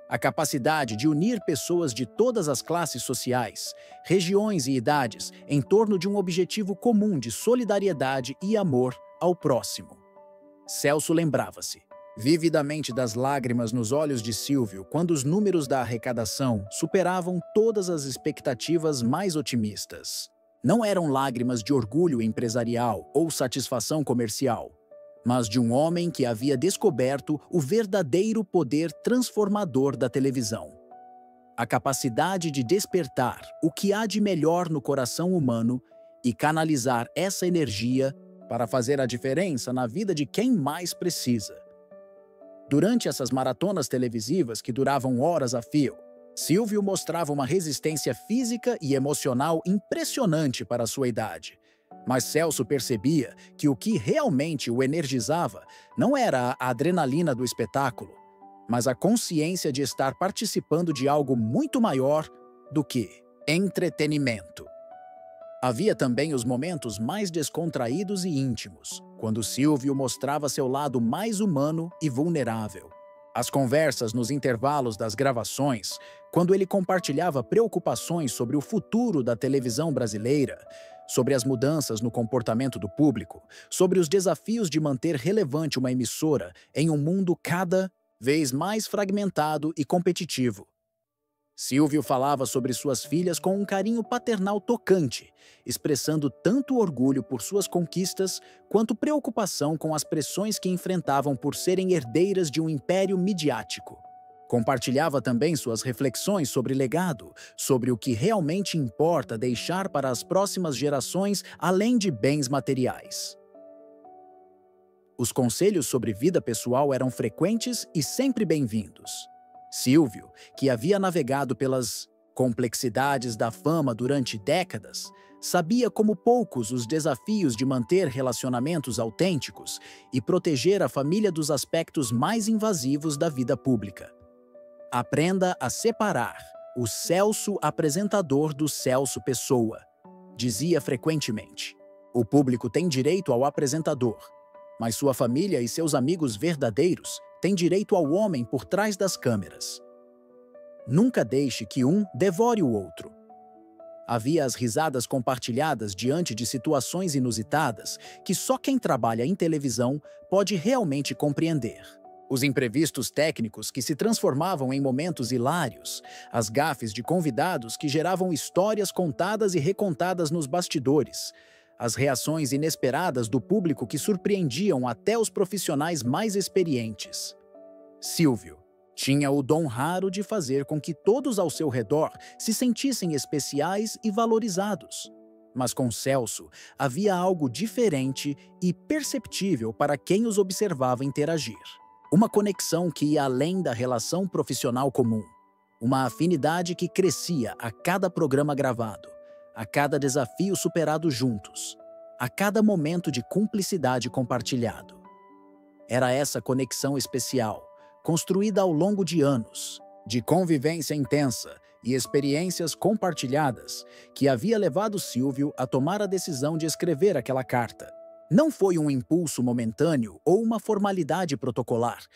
A capacidade de unir pessoas de todas as classes sociais, regiões e idades em torno de um objetivo comum de solidariedade e amor ao próximo. Celso lembrava-se vividamente das lágrimas nos olhos de Silvio quando os números da arrecadação superavam todas as expectativas mais otimistas. Não eram lágrimas de orgulho empresarial ou satisfação comercial, mas de um homem que havia descoberto o verdadeiro poder transformador da televisão. A capacidade de despertar o que há de melhor no coração humano e canalizar essa energia para fazer a diferença na vida de quem mais precisa. Durante essas maratonas televisivas que duravam horas a fio, Silvio mostrava uma resistência física e emocional impressionante para a sua idade. Mas Celso percebia que o que realmente o energizava não era a adrenalina do espetáculo, mas a consciência de estar participando de algo muito maior do que entretenimento. Havia também os momentos mais descontraídos e íntimos, quando Silvio mostrava seu lado mais humano e vulnerável. As conversas nos intervalos das gravações, quando ele compartilhava preocupações sobre o futuro da televisão brasileira, sobre as mudanças no comportamento do público, sobre os desafios de manter relevante uma emissora em um mundo cada vez mais fragmentado e competitivo. Silvio falava sobre suas filhas com um carinho paternal tocante, expressando tanto orgulho por suas conquistas quanto preocupação com as pressões que enfrentavam por serem herdeiras de um império midiático. Compartilhava também suas reflexões sobre legado, sobre o que realmente importa deixar para as próximas gerações além de bens materiais. Os conselhos sobre vida pessoal eram frequentes e sempre bem-vindos. Silvio, que havia navegado pelas complexidades da fama durante décadas, sabia como poucos os desafios de manter relacionamentos autênticos e proteger a família dos aspectos mais invasivos da vida pública. Aprenda a separar o Celso apresentador do Celso pessoa, dizia frequentemente. O público tem direito ao apresentador, mas sua família e seus amigos verdadeiros têm direito ao homem por trás das câmeras. Nunca deixe que um devore o outro. Havia as risadas compartilhadas diante de situações inusitadas que só quem trabalha em televisão pode realmente compreender. Os imprevistos técnicos que se transformavam em momentos hilários, as gafes de convidados que geravam histórias contadas e recontadas nos bastidores, as reações inesperadas do público que surpreendiam até os profissionais mais experientes. Silvio tinha o dom raro de fazer com que todos ao seu redor se sentissem especiais e valorizados. Mas com Celso havia algo diferente e perceptível para quem os observava interagir. Uma conexão que ia além da relação profissional comum. Uma afinidade que crescia a cada programa gravado, a cada desafio superado juntos, a cada momento de cumplicidade compartilhado. Era essa conexão especial, construída ao longo de anos, de convivência intensa e experiências compartilhadas, que havia levado Silvio a tomar a decisão de escrever aquela carta. Não foi um impulso momentâneo ou uma formalidade protocolar,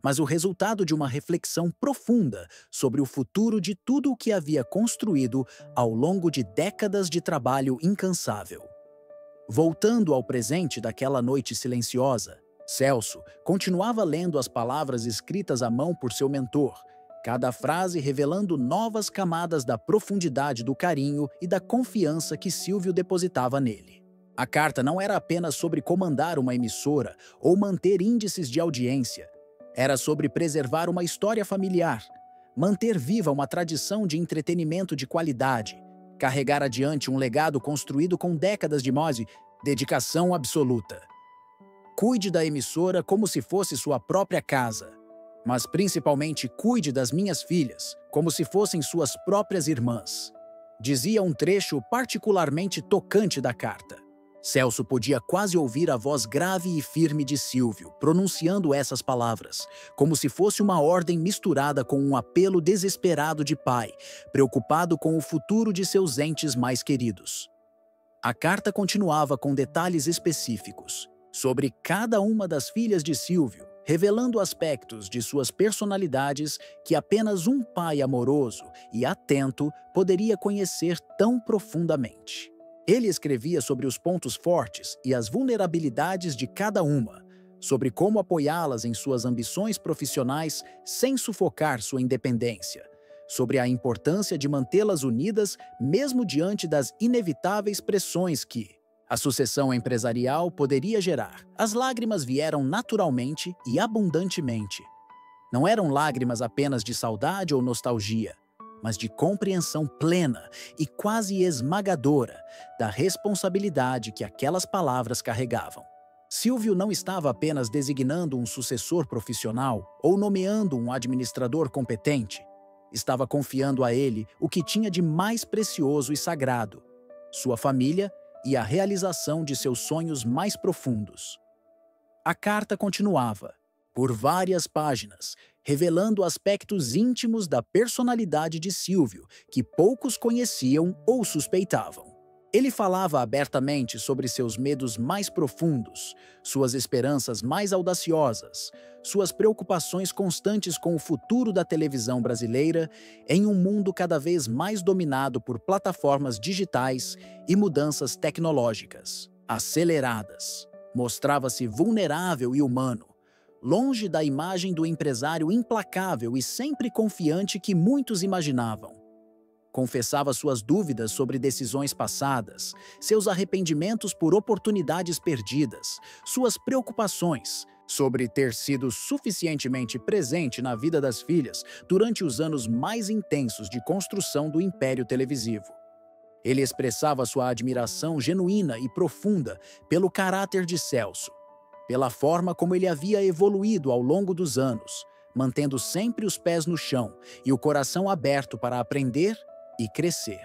mas o resultado de uma reflexão profunda sobre o futuro de tudo o que havia construído ao longo de décadas de trabalho incansável. Voltando ao presente daquela noite silenciosa, Celso continuava lendo as palavras escritas à mão por seu mentor, cada frase revelando novas camadas da profundidade do carinho e da confiança que Silvio depositava nele. A carta não era apenas sobre comandar uma emissora ou manter índices de audiência. Era sobre preservar uma história familiar, manter viva uma tradição de entretenimento de qualidade, carregar adiante um legado construído com décadas de dedicação absoluta. Cuide da emissora como se fosse sua própria casa, mas principalmente cuide das minhas filhas como se fossem suas próprias irmãs, dizia um trecho particularmente tocante da carta. Celso podia quase ouvir a voz grave e firme de Silvio, pronunciando essas palavras, como se fosse uma ordem misturada com um apelo desesperado de pai, preocupado com o futuro de seus entes mais queridos. A carta continuava com detalhes específicos sobre cada uma das filhas de Silvio, revelando aspectos de suas personalidades que apenas um pai amoroso e atento poderia conhecer tão profundamente. Ele escrevia sobre os pontos fortes e as vulnerabilidades de cada uma, sobre como apoiá-las em suas ambições profissionais sem sufocar sua independência, sobre a importância de mantê-las unidas mesmo diante das inevitáveis pressões que a sucessão empresarial poderia gerar. As lágrimas vieram naturalmente e abundantemente. Não eram lágrimas apenas de saudade ou nostalgia, mas de compreensão plena e quase esmagadora da responsabilidade que aquelas palavras carregavam. Silvio não estava apenas designando um sucessor profissional ou nomeando um administrador competente. Estava confiando a ele o que tinha de mais precioso e sagrado: sua família e a realização de seus sonhos mais profundos. A carta continuava, por várias páginas, revelando aspectos íntimos da personalidade de Silvio que poucos conheciam ou suspeitavam. Ele falava abertamente sobre seus medos mais profundos, suas esperanças mais audaciosas, suas preocupações constantes com o futuro da televisão brasileira em um mundo cada vez mais dominado por plataformas digitais e mudanças tecnológicas aceleradas. Mostrava-se vulnerável e humano, longe da imagem do empresário implacável e sempre confiante que muitos imaginavam. Confessava suas dúvidas sobre decisões passadas, seus arrependimentos por oportunidades perdidas, suas preocupações sobre ter sido suficientemente presente na vida das filhas durante os anos mais intensos de construção do império televisivo. Ele expressava sua admiração genuína e profunda pelo caráter de Celso, pela forma como ele havia evoluído ao longo dos anos, mantendo sempre os pés no chão e o coração aberto para aprender e crescer.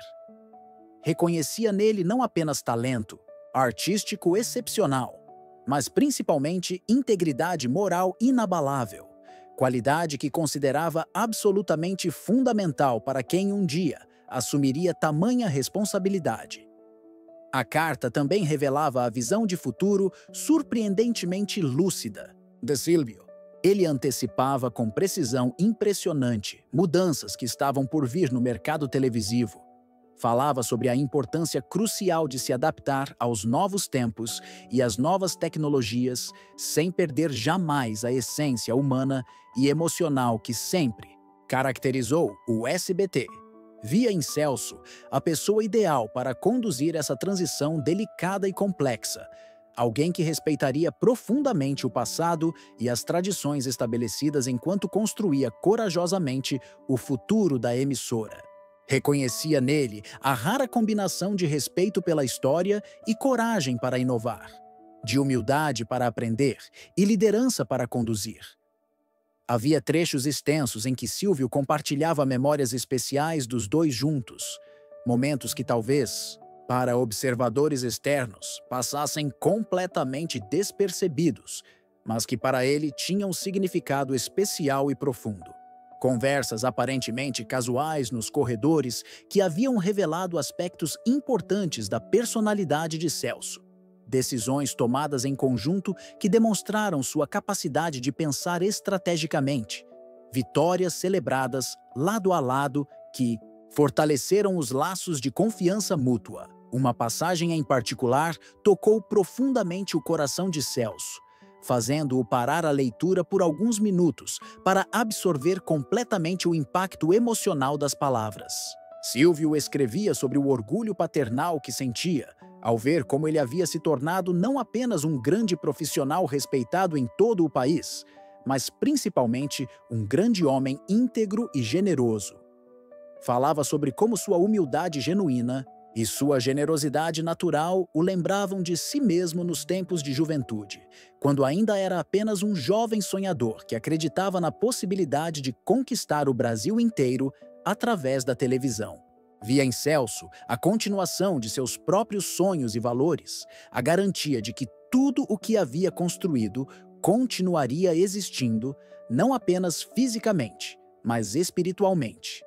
Reconhecia nele não apenas talento artístico excepcional, mas principalmente integridade moral inabalável, qualidade que considerava absolutamente fundamental para quem um dia assumiria tamanha responsabilidade. A carta também revelava a visão de futuro surpreendentemente lúcida de Silvio. Ele antecipava com precisão impressionante mudanças que estavam por vir no mercado televisivo. Falava sobre a importância crucial de se adaptar aos novos tempos e às novas tecnologias, sem perder jamais a essência humana e emocional que sempre caracterizou o SBT. Via em Celso a pessoa ideal para conduzir essa transição delicada e complexa, alguém que respeitaria profundamente o passado e as tradições estabelecidas enquanto construía corajosamente o futuro da emissora. Reconhecia nele a rara combinação de respeito pela história e coragem para inovar, de humildade para aprender e liderança para conduzir. Havia trechos extensos em que Silvio compartilhava memórias especiais dos dois juntos, momentos que talvez, para observadores externos, passassem completamente despercebidos, mas que para ele tinham significado especial e profundo. Conversas aparentemente casuais nos corredores que haviam revelado aspectos importantes da personalidade de Celso. Decisões tomadas em conjunto que demonstraram sua capacidade de pensar estrategicamente. Vitórias celebradas lado a lado que fortaleceram os laços de confiança mútua. Uma passagem em particular tocou profundamente o coração de Celso, fazendo-o parar a leitura por alguns minutos para absorver completamente o impacto emocional das palavras. Silvio escrevia sobre o orgulho paternal que sentia ao ver como ele havia se tornado não apenas um grande profissional respeitado em todo o país, mas principalmente um grande homem íntegro e generoso. Falava sobre como sua humildade genuína e sua generosidade natural o lembravam de si mesmo nos tempos de juventude, quando ainda era apenas um jovem sonhador que acreditava na possibilidade de conquistar o Brasil inteiro através da televisão. Via em Celso a continuação de seus próprios sonhos e valores, a garantia de que tudo o que havia construído continuaria existindo, não apenas fisicamente, mas espiritualmente.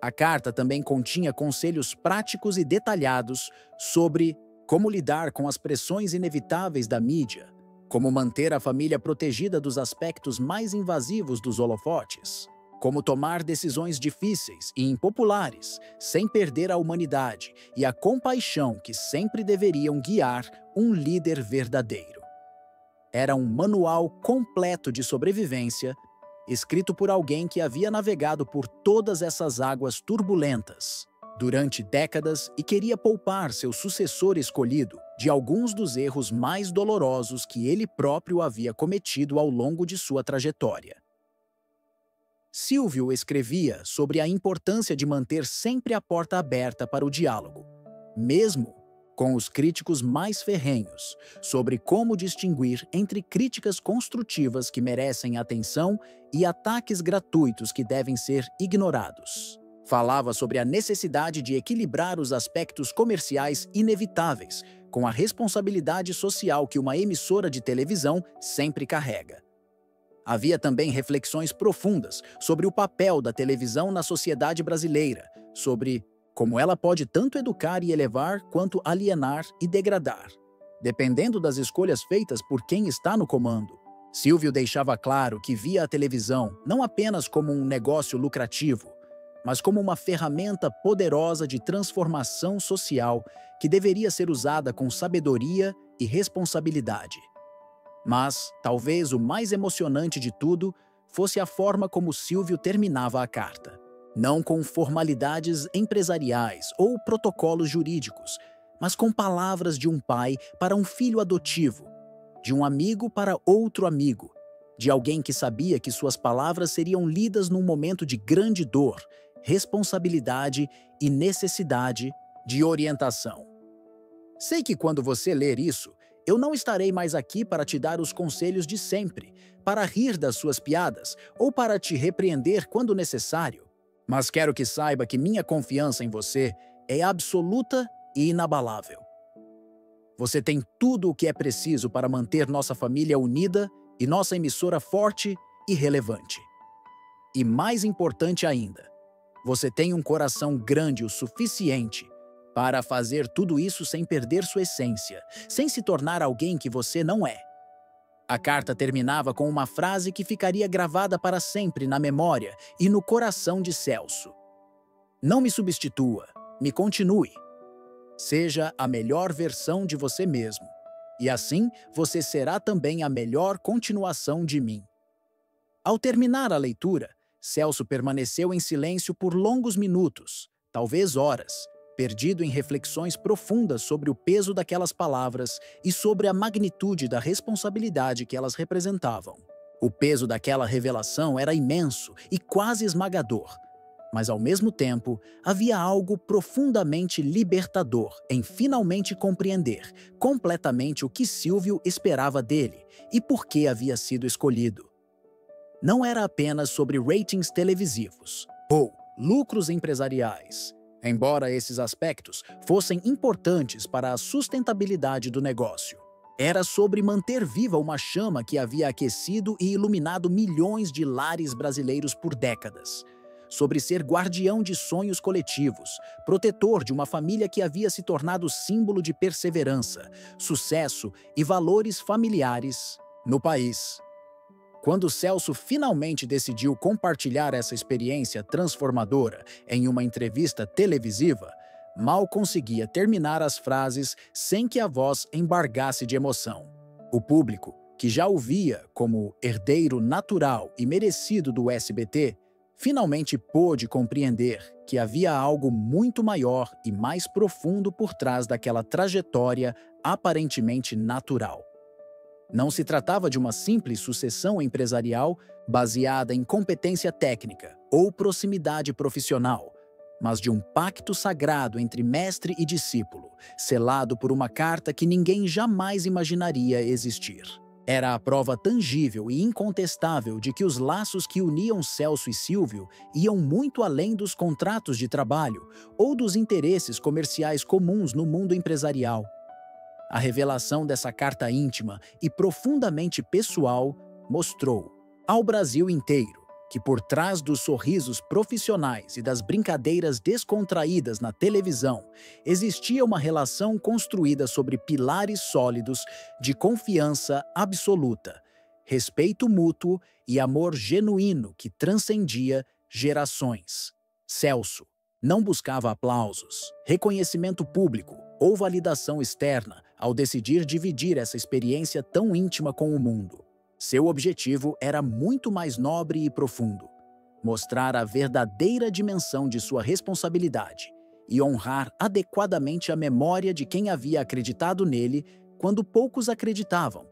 A carta também continha conselhos práticos e detalhados sobre como lidar com as pressões inevitáveis da mídia, como manter a família protegida dos aspectos mais invasivos dos holofotes, como tomar decisões difíceis e impopulares sem perder a humanidade e a compaixão que sempre deveriam guiar um líder verdadeiro. Era um manual completo de sobrevivência, escrito por alguém que havia navegado por todas essas águas turbulentas durante décadas e queria poupar seu sucessor escolhido de alguns dos erros mais dolorosos que ele próprio havia cometido ao longo de sua trajetória. Silvio escrevia sobre a importância de manter sempre a porta aberta para o diálogo, mesmo com os críticos mais ferrenhos, sobre como distinguir entre críticas construtivas que merecem atenção e ataques gratuitos que devem ser ignorados. Falava sobre a necessidade de equilibrar os aspectos comerciais inevitáveis com a responsabilidade social que uma emissora de televisão sempre carrega. Havia também reflexões profundas sobre o papel da televisão na sociedade brasileira, sobre como ela pode tanto educar e elevar quanto alienar e degradar, dependendo das escolhas feitas por quem está no comando. Silvio deixava claro que via a televisão não apenas como um negócio lucrativo, mas como uma ferramenta poderosa de transformação social que deveria ser usada com sabedoria e responsabilidade. Mas, talvez o mais emocionante de tudo fosse a forma como Silvio terminava a carta. Não com formalidades empresariais ou protocolos jurídicos, mas com palavras de um pai para um filho adotivo, de um amigo para outro amigo, de alguém que sabia que suas palavras seriam lidas num momento de grande dor, responsabilidade e necessidade de orientação. Sei que quando você ler isso, eu não estarei mais aqui para te dar os conselhos de sempre, para rir das suas piadas ou para te repreender quando necessário. Mas quero que saiba que minha confiança em você é absoluta e inabalável. Você tem tudo o que é preciso para manter nossa família unida e nossa emissora forte e relevante. E mais importante ainda, você tem um coração grande o suficiente para fazer tudo isso sem perder sua essência, sem se tornar alguém que você não é. A carta terminava com uma frase que ficaria gravada para sempre na memória e no coração de Celso. Não me substitua, me continue. Seja a melhor versão de você mesmo, e assim você será também a melhor continuação de mim. Ao terminar a leitura, Celso permaneceu em silêncio por longos minutos, talvez horas, perdido em reflexões profundas sobre o peso daquelas palavras e sobre a magnitude da responsabilidade que elas representavam. O peso daquela revelação era imenso e quase esmagador, mas ao mesmo tempo havia algo profundamente libertador em finalmente compreender completamente o que Silvio esperava dele e por que havia sido escolhido. Não era apenas sobre ratings televisivos ou lucros empresariais, embora esses aspectos fossem importantes para a sustentabilidade do negócio. Era sobre manter viva uma chama que havia aquecido e iluminado milhões de lares brasileiros por décadas. Sobre ser guardião de sonhos coletivos, protetor de uma família que havia se tornado símbolo de perseverança, sucesso e valores familiares no país. Quando Celso finalmente decidiu compartilhar essa experiência transformadora em uma entrevista televisiva, mal conseguia terminar as frases sem que a voz embargasse de emoção. O público, que já o via como herdeiro natural e merecido do SBT, finalmente pôde compreender que havia algo muito maior e mais profundo por trás daquela trajetória aparentemente natural. Não se tratava de uma simples sucessão empresarial baseada em competência técnica ou proximidade profissional, mas de um pacto sagrado entre mestre e discípulo, selado por uma carta que ninguém jamais imaginaria existir. Era a prova tangível e incontestável de que os laços que uniam Celso e Silvio iam muito além dos contratos de trabalho ou dos interesses comerciais comuns no mundo empresarial. A revelação dessa carta íntima e profundamente pessoal mostrou ao Brasil inteiro que por trás dos sorrisos profissionais e das brincadeiras descontraídas na televisão existia uma relação construída sobre pilares sólidos de confiança absoluta, respeito mútuo e amor genuíno que transcendia gerações. Celso não buscava aplausos, reconhecimento público ou validação externa ao decidir dividir essa experiência tão íntima com o mundo. Seu objetivo era muito mais nobre e profundo: mostrar a verdadeira dimensão de sua responsabilidade e honrar adequadamente a memória de quem havia acreditado nele quando poucos acreditavam,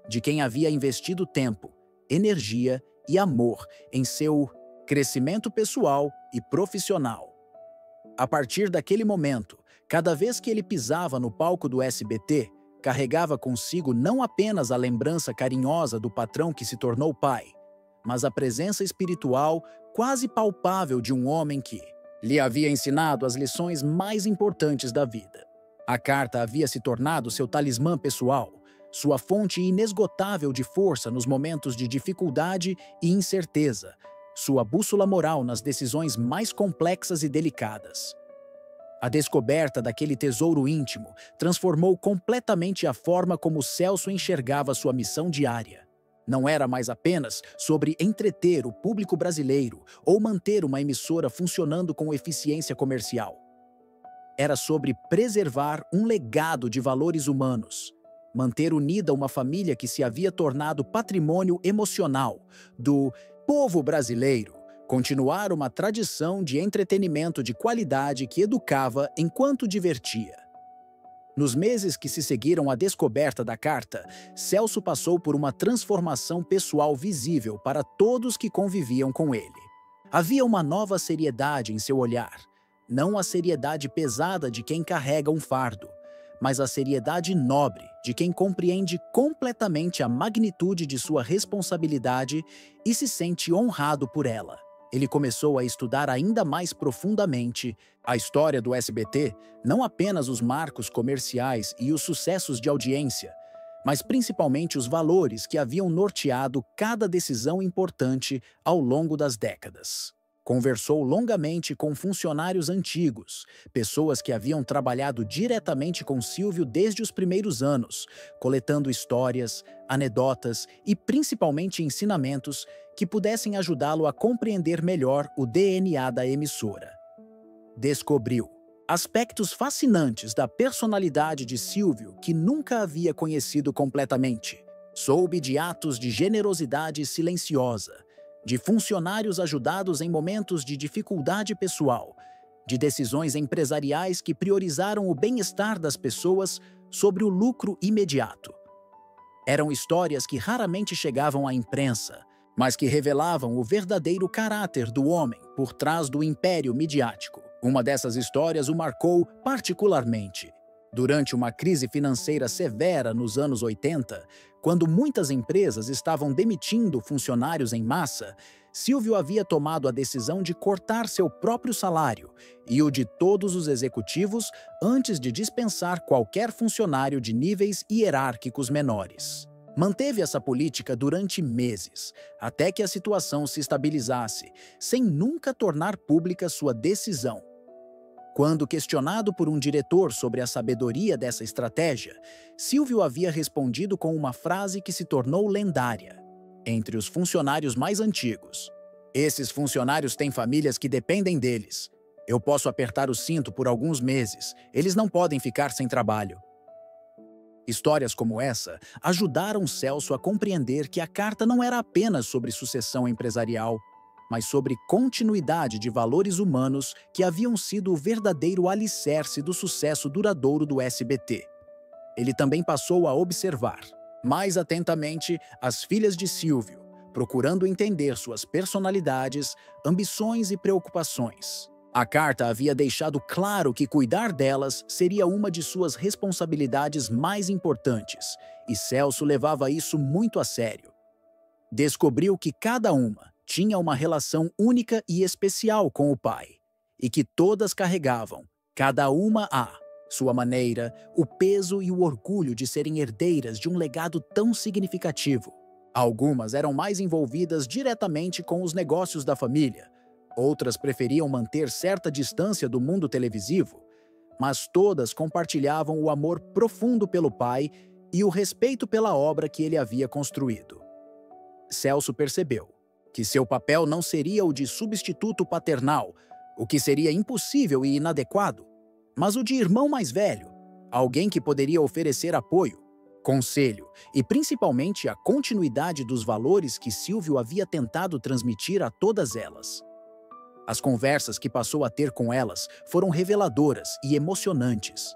de quem havia investido tempo, energia e amor em seu crescimento pessoal e profissional. A partir daquele momento, Cada vez que ele pisava no palco do SBT, carregava consigo não apenas a lembrança carinhosa do patrão que se tornou pai, mas a presença espiritual quase palpável de um homem que lhe havia ensinado as lições mais importantes da vida. A carta havia se tornado seu talismã pessoal, sua fonte inesgotável de força nos momentos de dificuldade e incerteza, sua bússola moral nas decisões mais complexas e delicadas. A descoberta daquele tesouro íntimo transformou completamente a forma como Celso enxergava sua missão diária. Não era mais apenas sobre entreter o público brasileiro ou manter uma emissora funcionando com eficiência comercial. Era sobre preservar um legado de valores humanos, manter unida uma família que se havia tornado patrimônio emocional do povo brasileiro, continuar uma tradição de entretenimento de qualidade que educava enquanto divertia. Nos meses que se seguiram à descoberta da carta, Celso passou por uma transformação pessoal visível para todos que conviviam com ele. Havia uma nova seriedade em seu olhar, não a seriedade pesada de quem carrega um fardo, mas a seriedade nobre de quem compreende completamente a magnitude de sua responsabilidade e se sente honrado por ela. Ele começou a estudar ainda mais profundamente a história do SBT, não apenas os marcos comerciais e os sucessos de audiência, mas principalmente os valores que haviam norteado cada decisão importante ao longo das décadas. Conversou longamente com funcionários antigos, pessoas que haviam trabalhado diretamente com Silvio desde os primeiros anos, coletando histórias, anedotas e principalmente ensinamentos que pudessem ajudá-lo a compreender melhor o DNA da emissora. Descobriu aspectos fascinantes da personalidade de Silvio que nunca havia conhecido completamente. Soube de atos de generosidade silenciosa, de funcionários ajudados em momentos de dificuldade pessoal, de decisões empresariais que priorizaram o bem-estar das pessoas sobre o lucro imediato. Eram histórias que raramente chegavam à imprensa, mas que revelavam o verdadeiro caráter do homem por trás do império midiático. Uma dessas histórias o marcou particularmente. Durante uma crise financeira severa nos anos 80, quando muitas empresas estavam demitindo funcionários em massa, Silvio havia tomado a decisão de cortar seu próprio salário e o de todos os executivos antes de dispensar qualquer funcionário de níveis hierárquicos menores. Manteve essa política durante meses, até que a situação se estabilizasse, sem nunca tornar pública sua decisão. Quando questionado por um diretor sobre a sabedoria dessa estratégia, Silvio havia respondido com uma frase que se tornou lendária entre os funcionários mais antigos. Esses funcionários têm famílias que dependem deles. Eu posso apertar o cinto por alguns meses, eles não podem ficar sem trabalho. Histórias como essa ajudaram Celso a compreender que a carta não era apenas sobre sucessão empresarial, mas sobre continuidade de valores humanos que haviam sido o verdadeiro alicerce do sucesso duradouro do SBT. Ele também passou a observar, mais atentamente, as filhas de Silvio, procurando entender suas personalidades, ambições e preocupações. A carta havia deixado claro que cuidar delas seria uma de suas responsabilidades mais importantes, e Celso levava isso muito a sério. Descobriu que cada uma tinha uma relação única e especial com o pai, e que todas carregavam, cada uma à sua maneira, o peso e o orgulho de serem herdeiras de um legado tão significativo. Algumas eram mais envolvidas diretamente com os negócios da família, outras preferiam manter certa distância do mundo televisivo, mas todas compartilhavam o amor profundo pelo pai e o respeito pela obra que ele havia construído. Celso percebeu que seu papel não seria o de substituto paternal, o que seria impossível e inadequado, mas o de irmão mais velho, alguém que poderia oferecer apoio, conselho e principalmente a continuidade dos valores que Silvio havia tentado transmitir a todas elas. As conversas que passou a ter com elas foram reveladoras e emocionantes.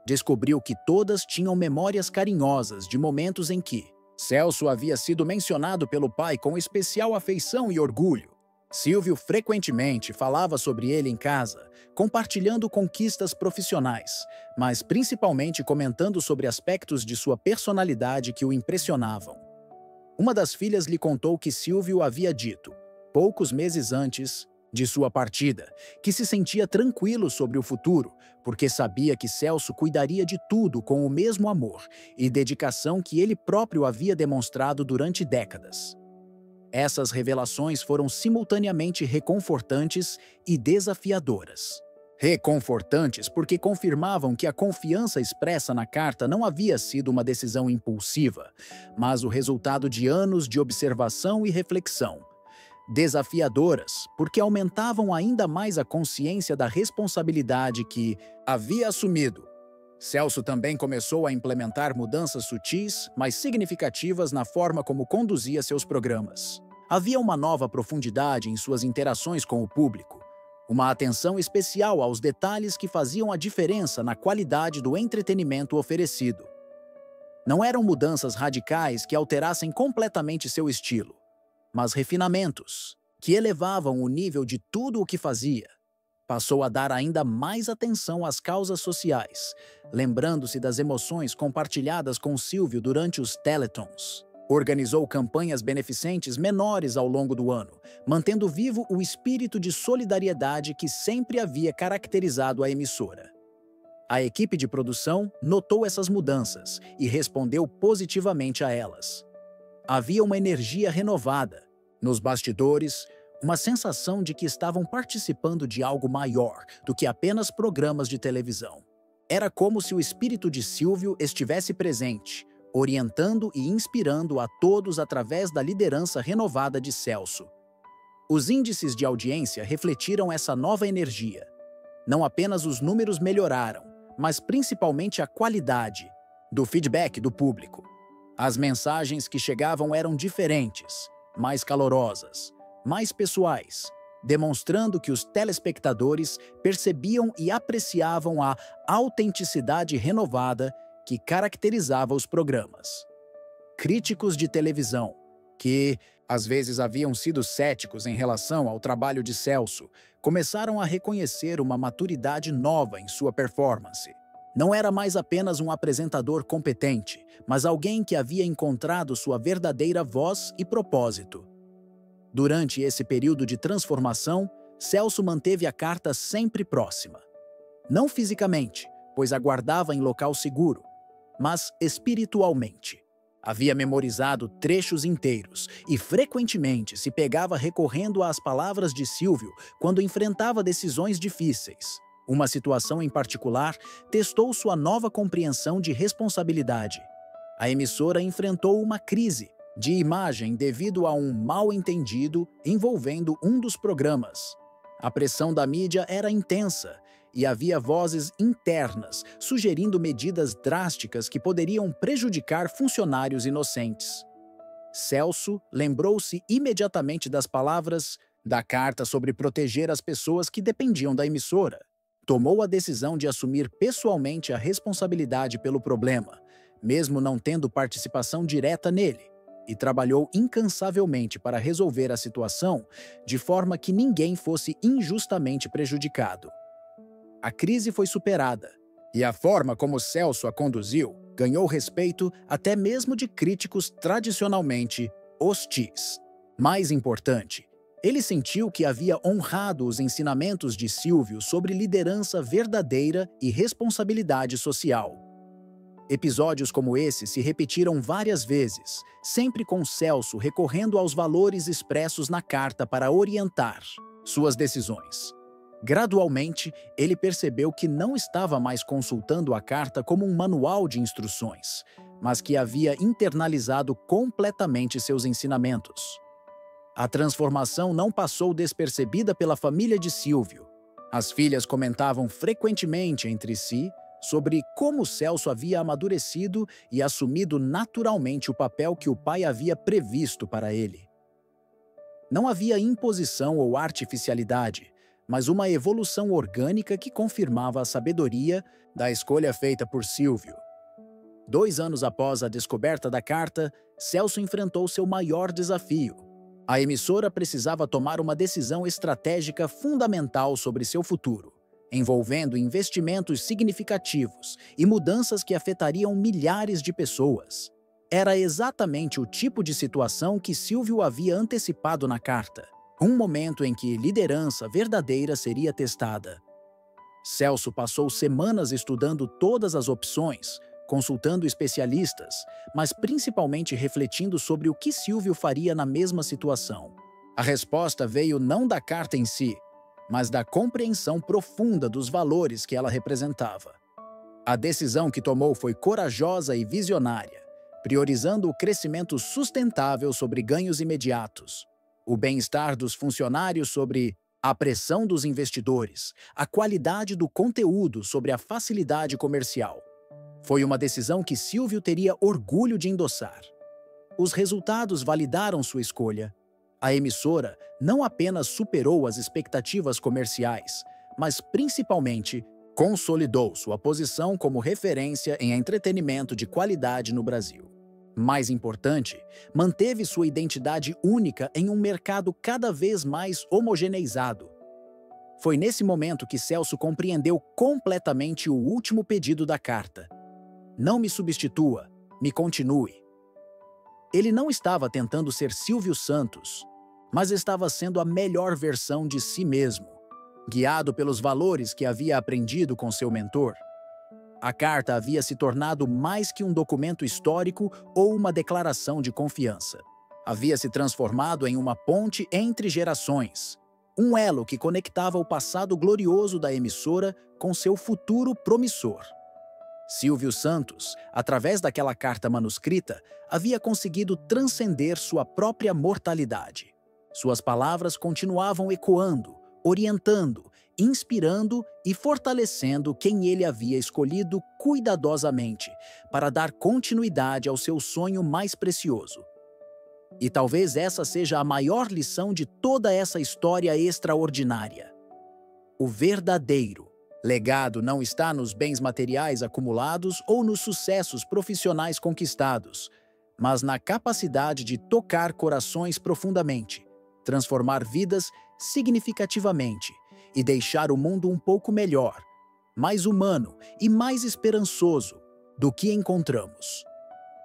Descobriu que todas tinham memórias carinhosas de momentos em que Celso havia sido mencionado pelo pai com especial afeição e orgulho. Silvio frequentemente falava sobre ele em casa, compartilhando conquistas profissionais, mas principalmente comentando sobre aspectos de sua personalidade que o impressionavam. Uma das filhas lhe contou que Silvio havia dito, poucos meses antes de sua partida, que se sentia tranquilo sobre o futuro, porque sabia que Celso cuidaria de tudo com o mesmo amor e dedicação que ele próprio havia demonstrado durante décadas. Essas revelações foram simultaneamente reconfortantes e desafiadoras. Reconfortantes porque confirmavam que a confiança expressa na carta não havia sido uma decisão impulsiva, mas o resultado de anos de observação e reflexão. Desafiadoras porque aumentavam ainda mais a consciência da responsabilidade que havia assumido. Celso também começou a implementar mudanças sutis, mas significativas na forma como conduzia seus programas. Havia uma nova profundidade em suas interações com o público, uma atenção especial aos detalhes que faziam a diferença na qualidade do entretenimento oferecido. Não eram mudanças radicais que alterassem completamente seu estilo, mas refinamentos que elevavam o nível de tudo o que fazia. Passou a dar ainda mais atenção às causas sociais, lembrando-se das emoções compartilhadas com Silvio durante os Teletons. Organizou campanhas beneficentes menores ao longo do ano, mantendo vivo o espírito de solidariedade que sempre havia caracterizado a emissora. A equipe de produção notou essas mudanças e respondeu positivamente a elas. Havia uma energia renovada. Nos bastidores, uma sensação de que estavam participando de algo maior do que apenas programas de televisão. Era como se o espírito de Silvio estivesse presente, orientando e inspirando a todos através da liderança renovada de Celso. Os índices de audiência refletiram essa nova energia. Não apenas os números melhoraram, mas principalmente a qualidade do feedback do público. As mensagens que chegavam eram diferentes, mais calorosas, mais pessoais, demonstrando que os telespectadores percebiam e apreciavam a autenticidade renovada que caracterizava os programas. Críticos de televisão, que às vezes haviam sido céticos em relação ao trabalho de Celso, começaram a reconhecer uma maturidade nova em sua performance. Não era mais apenas um apresentador competente, mas alguém que havia encontrado sua verdadeira voz e propósito. Durante esse período de transformação, Celso manteve a carta sempre próxima. Não fisicamente, pois aguardava em local seguro, mas espiritualmente. Havia memorizado trechos inteiros e frequentemente se pegava recorrendo às palavras de Silvio quando enfrentava decisões difíceis. Uma situação em particular testou sua nova compreensão de responsabilidade. A emissora enfrentou uma crise de imagem devido a um mal-entendido envolvendo um dos programas. A pressão da mídia era intensa e havia vozes internas sugerindo medidas drásticas que poderiam prejudicar funcionários inocentes. Celso lembrou-se imediatamente das palavras da carta sobre proteger as pessoas que dependiam da emissora. Tomou a decisão de assumir pessoalmente a responsabilidade pelo problema, mesmo não tendo participação direta nele, e trabalhou incansavelmente para resolver a situação de forma que ninguém fosse injustamente prejudicado. A crise foi superada, e a forma como Celso a conduziu ganhou respeito até mesmo de críticos tradicionalmente hostis. Mais importante, ele sentiu que havia honrado os ensinamentos de Silvio sobre liderança verdadeira e responsabilidade social. Episódios como esse se repetiram várias vezes, sempre com Celso recorrendo aos valores expressos na carta para orientar suas decisões. Gradualmente, ele percebeu que não estava mais consultando a carta como um manual de instruções, mas que havia internalizado completamente seus ensinamentos. A transformação não passou despercebida pela família de Silvio. As filhas comentavam frequentemente entre si sobre como Celso havia amadurecido e assumido naturalmente o papel que o pai havia previsto para ele. Não havia imposição ou artificialidade, mas uma evolução orgânica que confirmava a sabedoria da escolha feita por Silvio. 2 anos após a descoberta da carta, Celso enfrentou seu maior desafio: A emissora precisava tomar uma decisão estratégica fundamental sobre seu futuro, envolvendo investimentos significativos e mudanças que afetariam milhares de pessoas. Era exatamente o tipo de situação que Silvio havia antecipado na carta, um momento em que liderança verdadeira seria testada. Celso passou semanas estudando todas as opções, consultando especialistas, mas principalmente refletindo sobre o que Silvio faria na mesma situação. A resposta veio não da carta em si, mas da compreensão profunda dos valores que ela representava. A decisão que tomou foi corajosa e visionária, priorizando o crescimento sustentável sobre ganhos imediatos, o bem-estar dos funcionários sobre a pressão dos investidores, a qualidade do conteúdo sobre a facilidade comercial. Foi uma decisão que Silvio teria orgulho de endossar. Os resultados validaram sua escolha. A emissora não apenas superou as expectativas comerciais, mas principalmente consolidou sua posição como referência em entretenimento de qualidade no Brasil. Mais importante, manteve sua identidade única em um mercado cada vez mais homogeneizado. Foi nesse momento que Celso compreendeu completamente o último pedido da carta. Não me substitua, me continue. Ele não estava tentando ser Silvio Santos, mas estava sendo a melhor versão de si mesmo, guiado pelos valores que havia aprendido com seu mentor. A carta havia se tornado mais que um documento histórico ou uma declaração de confiança. Havia se transformado em uma ponte entre gerações, um elo que conectava o passado glorioso da emissora com seu futuro promissor. Silvio Santos, através daquela carta manuscrita, havia conseguido transcender sua própria mortalidade. Suas palavras continuavam ecoando, orientando, inspirando e fortalecendo quem ele havia escolhido cuidadosamente para dar continuidade ao seu sonho mais precioso. E talvez essa seja a maior lição de toda essa história extraordinária. O verdadeiro legado não está nos bens materiais acumulados ou nos sucessos profissionais conquistados, mas na capacidade de tocar corações profundamente, transformar vidas significativamente e deixar o mundo um pouco melhor, mais humano e mais esperançoso do que encontramos.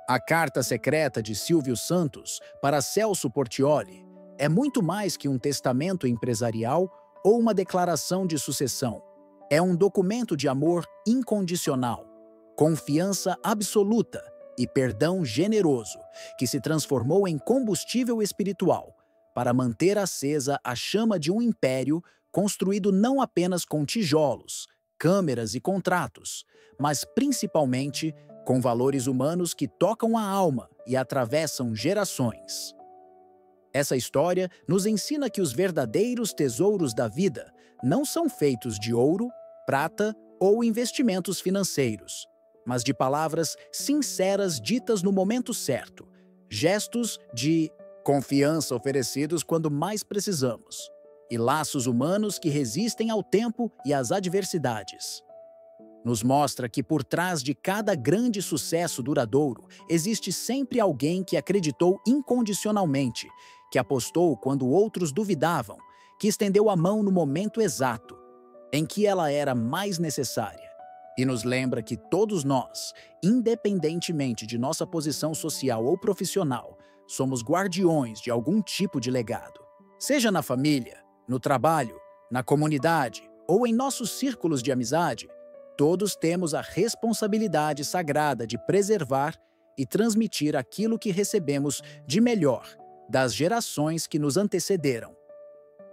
A carta secreta de Silvio Santos para Celso Portiolli é muito mais que um testamento empresarial ou uma declaração de sucessão. É um documento de amor incondicional, confiança absoluta e perdão generoso, que se transformou em combustível espiritual para manter acesa a chama de um império construído não apenas com tijolos, câmeras e contratos, mas principalmente com valores humanos que tocam a alma e atravessam gerações. Essa história nos ensina que os verdadeiros tesouros da vida não são feitos de ouro, prata ou investimentos financeiros, mas de palavras sinceras ditas no momento certo, gestos de confiança oferecidos quando mais precisamos, e laços humanos que resistem ao tempo e às adversidades. Nos mostra que por trás de cada grande sucesso duradouro existe sempre alguém que acreditou incondicionalmente, que apostou quando outros duvidavam, que estendeu a mão no momento exato, em que ela era mais necessária. E nos lembra que todos nós, independentemente de nossa posição social ou profissional, somos guardiões de algum tipo de legado. Seja na família, no trabalho, na comunidade ou em nossos círculos de amizade, todos temos a responsabilidade sagrada de preservar e transmitir aquilo que recebemos de melhor das gerações que nos antecederam.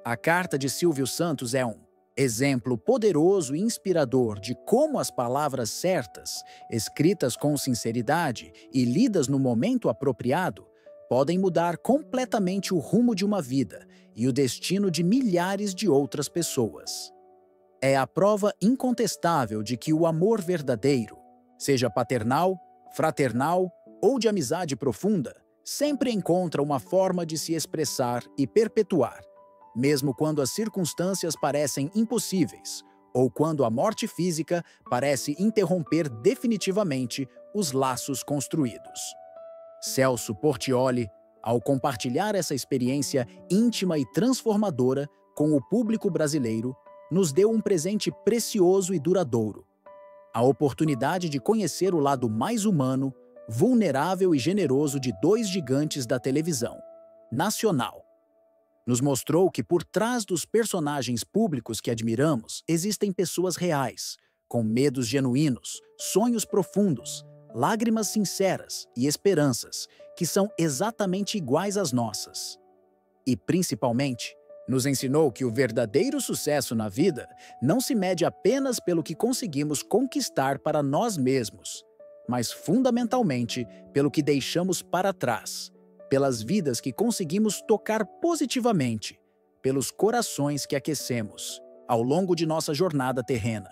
A carta de Silvio Santos é um exemplo poderoso e inspirador de como as palavras certas, escritas com sinceridade e lidas no momento apropriado, podem mudar completamente o rumo de uma vida e o destino de milhares de outras pessoas. É a prova incontestável de que o amor verdadeiro, seja paternal, fraternal ou de amizade profunda, sempre encontra uma forma de se expressar e perpetuar, mesmo quando as circunstâncias parecem impossíveis ou quando a morte física parece interromper definitivamente os laços construídos. Celso Portiolli, ao compartilhar essa experiência íntima e transformadora com o público brasileiro, nos deu um presente precioso e duradouro: a oportunidade de conhecer o lado mais humano, vulnerável e generoso de dois gigantes da televisão nacional. Nos mostrou que por trás dos personagens públicos que admiramos existem pessoas reais, com medos genuínos, sonhos profundos, lágrimas sinceras e esperanças que são exatamente iguais às nossas. E, principalmente, nos ensinou que o verdadeiro sucesso na vida não se mede apenas pelo que conseguimos conquistar para nós mesmos, mas fundamentalmente pelo que deixamos para trás, pelas vidas que conseguimos tocar positivamente, pelos corações que aquecemos ao longo de nossa jornada terrena.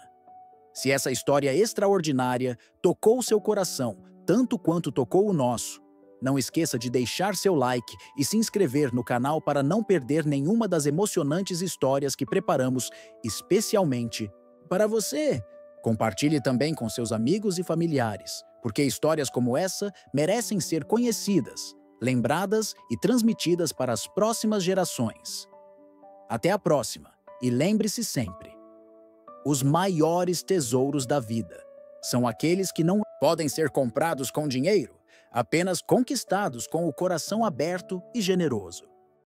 Se essa história extraordinária tocou seu coração tanto quanto tocou o nosso, não esqueça de deixar seu like e se inscrever no canal para não perder nenhuma das emocionantes histórias que preparamos especialmente para você. Compartilhe também com seus amigos e familiares, porque histórias como essa merecem ser conhecidas, lembradas e transmitidas para as próximas gerações. Até a próxima, e lembre-se sempre: os maiores tesouros da vida são aqueles que não podem ser comprados com dinheiro, apenas conquistados com o coração aberto e generoso.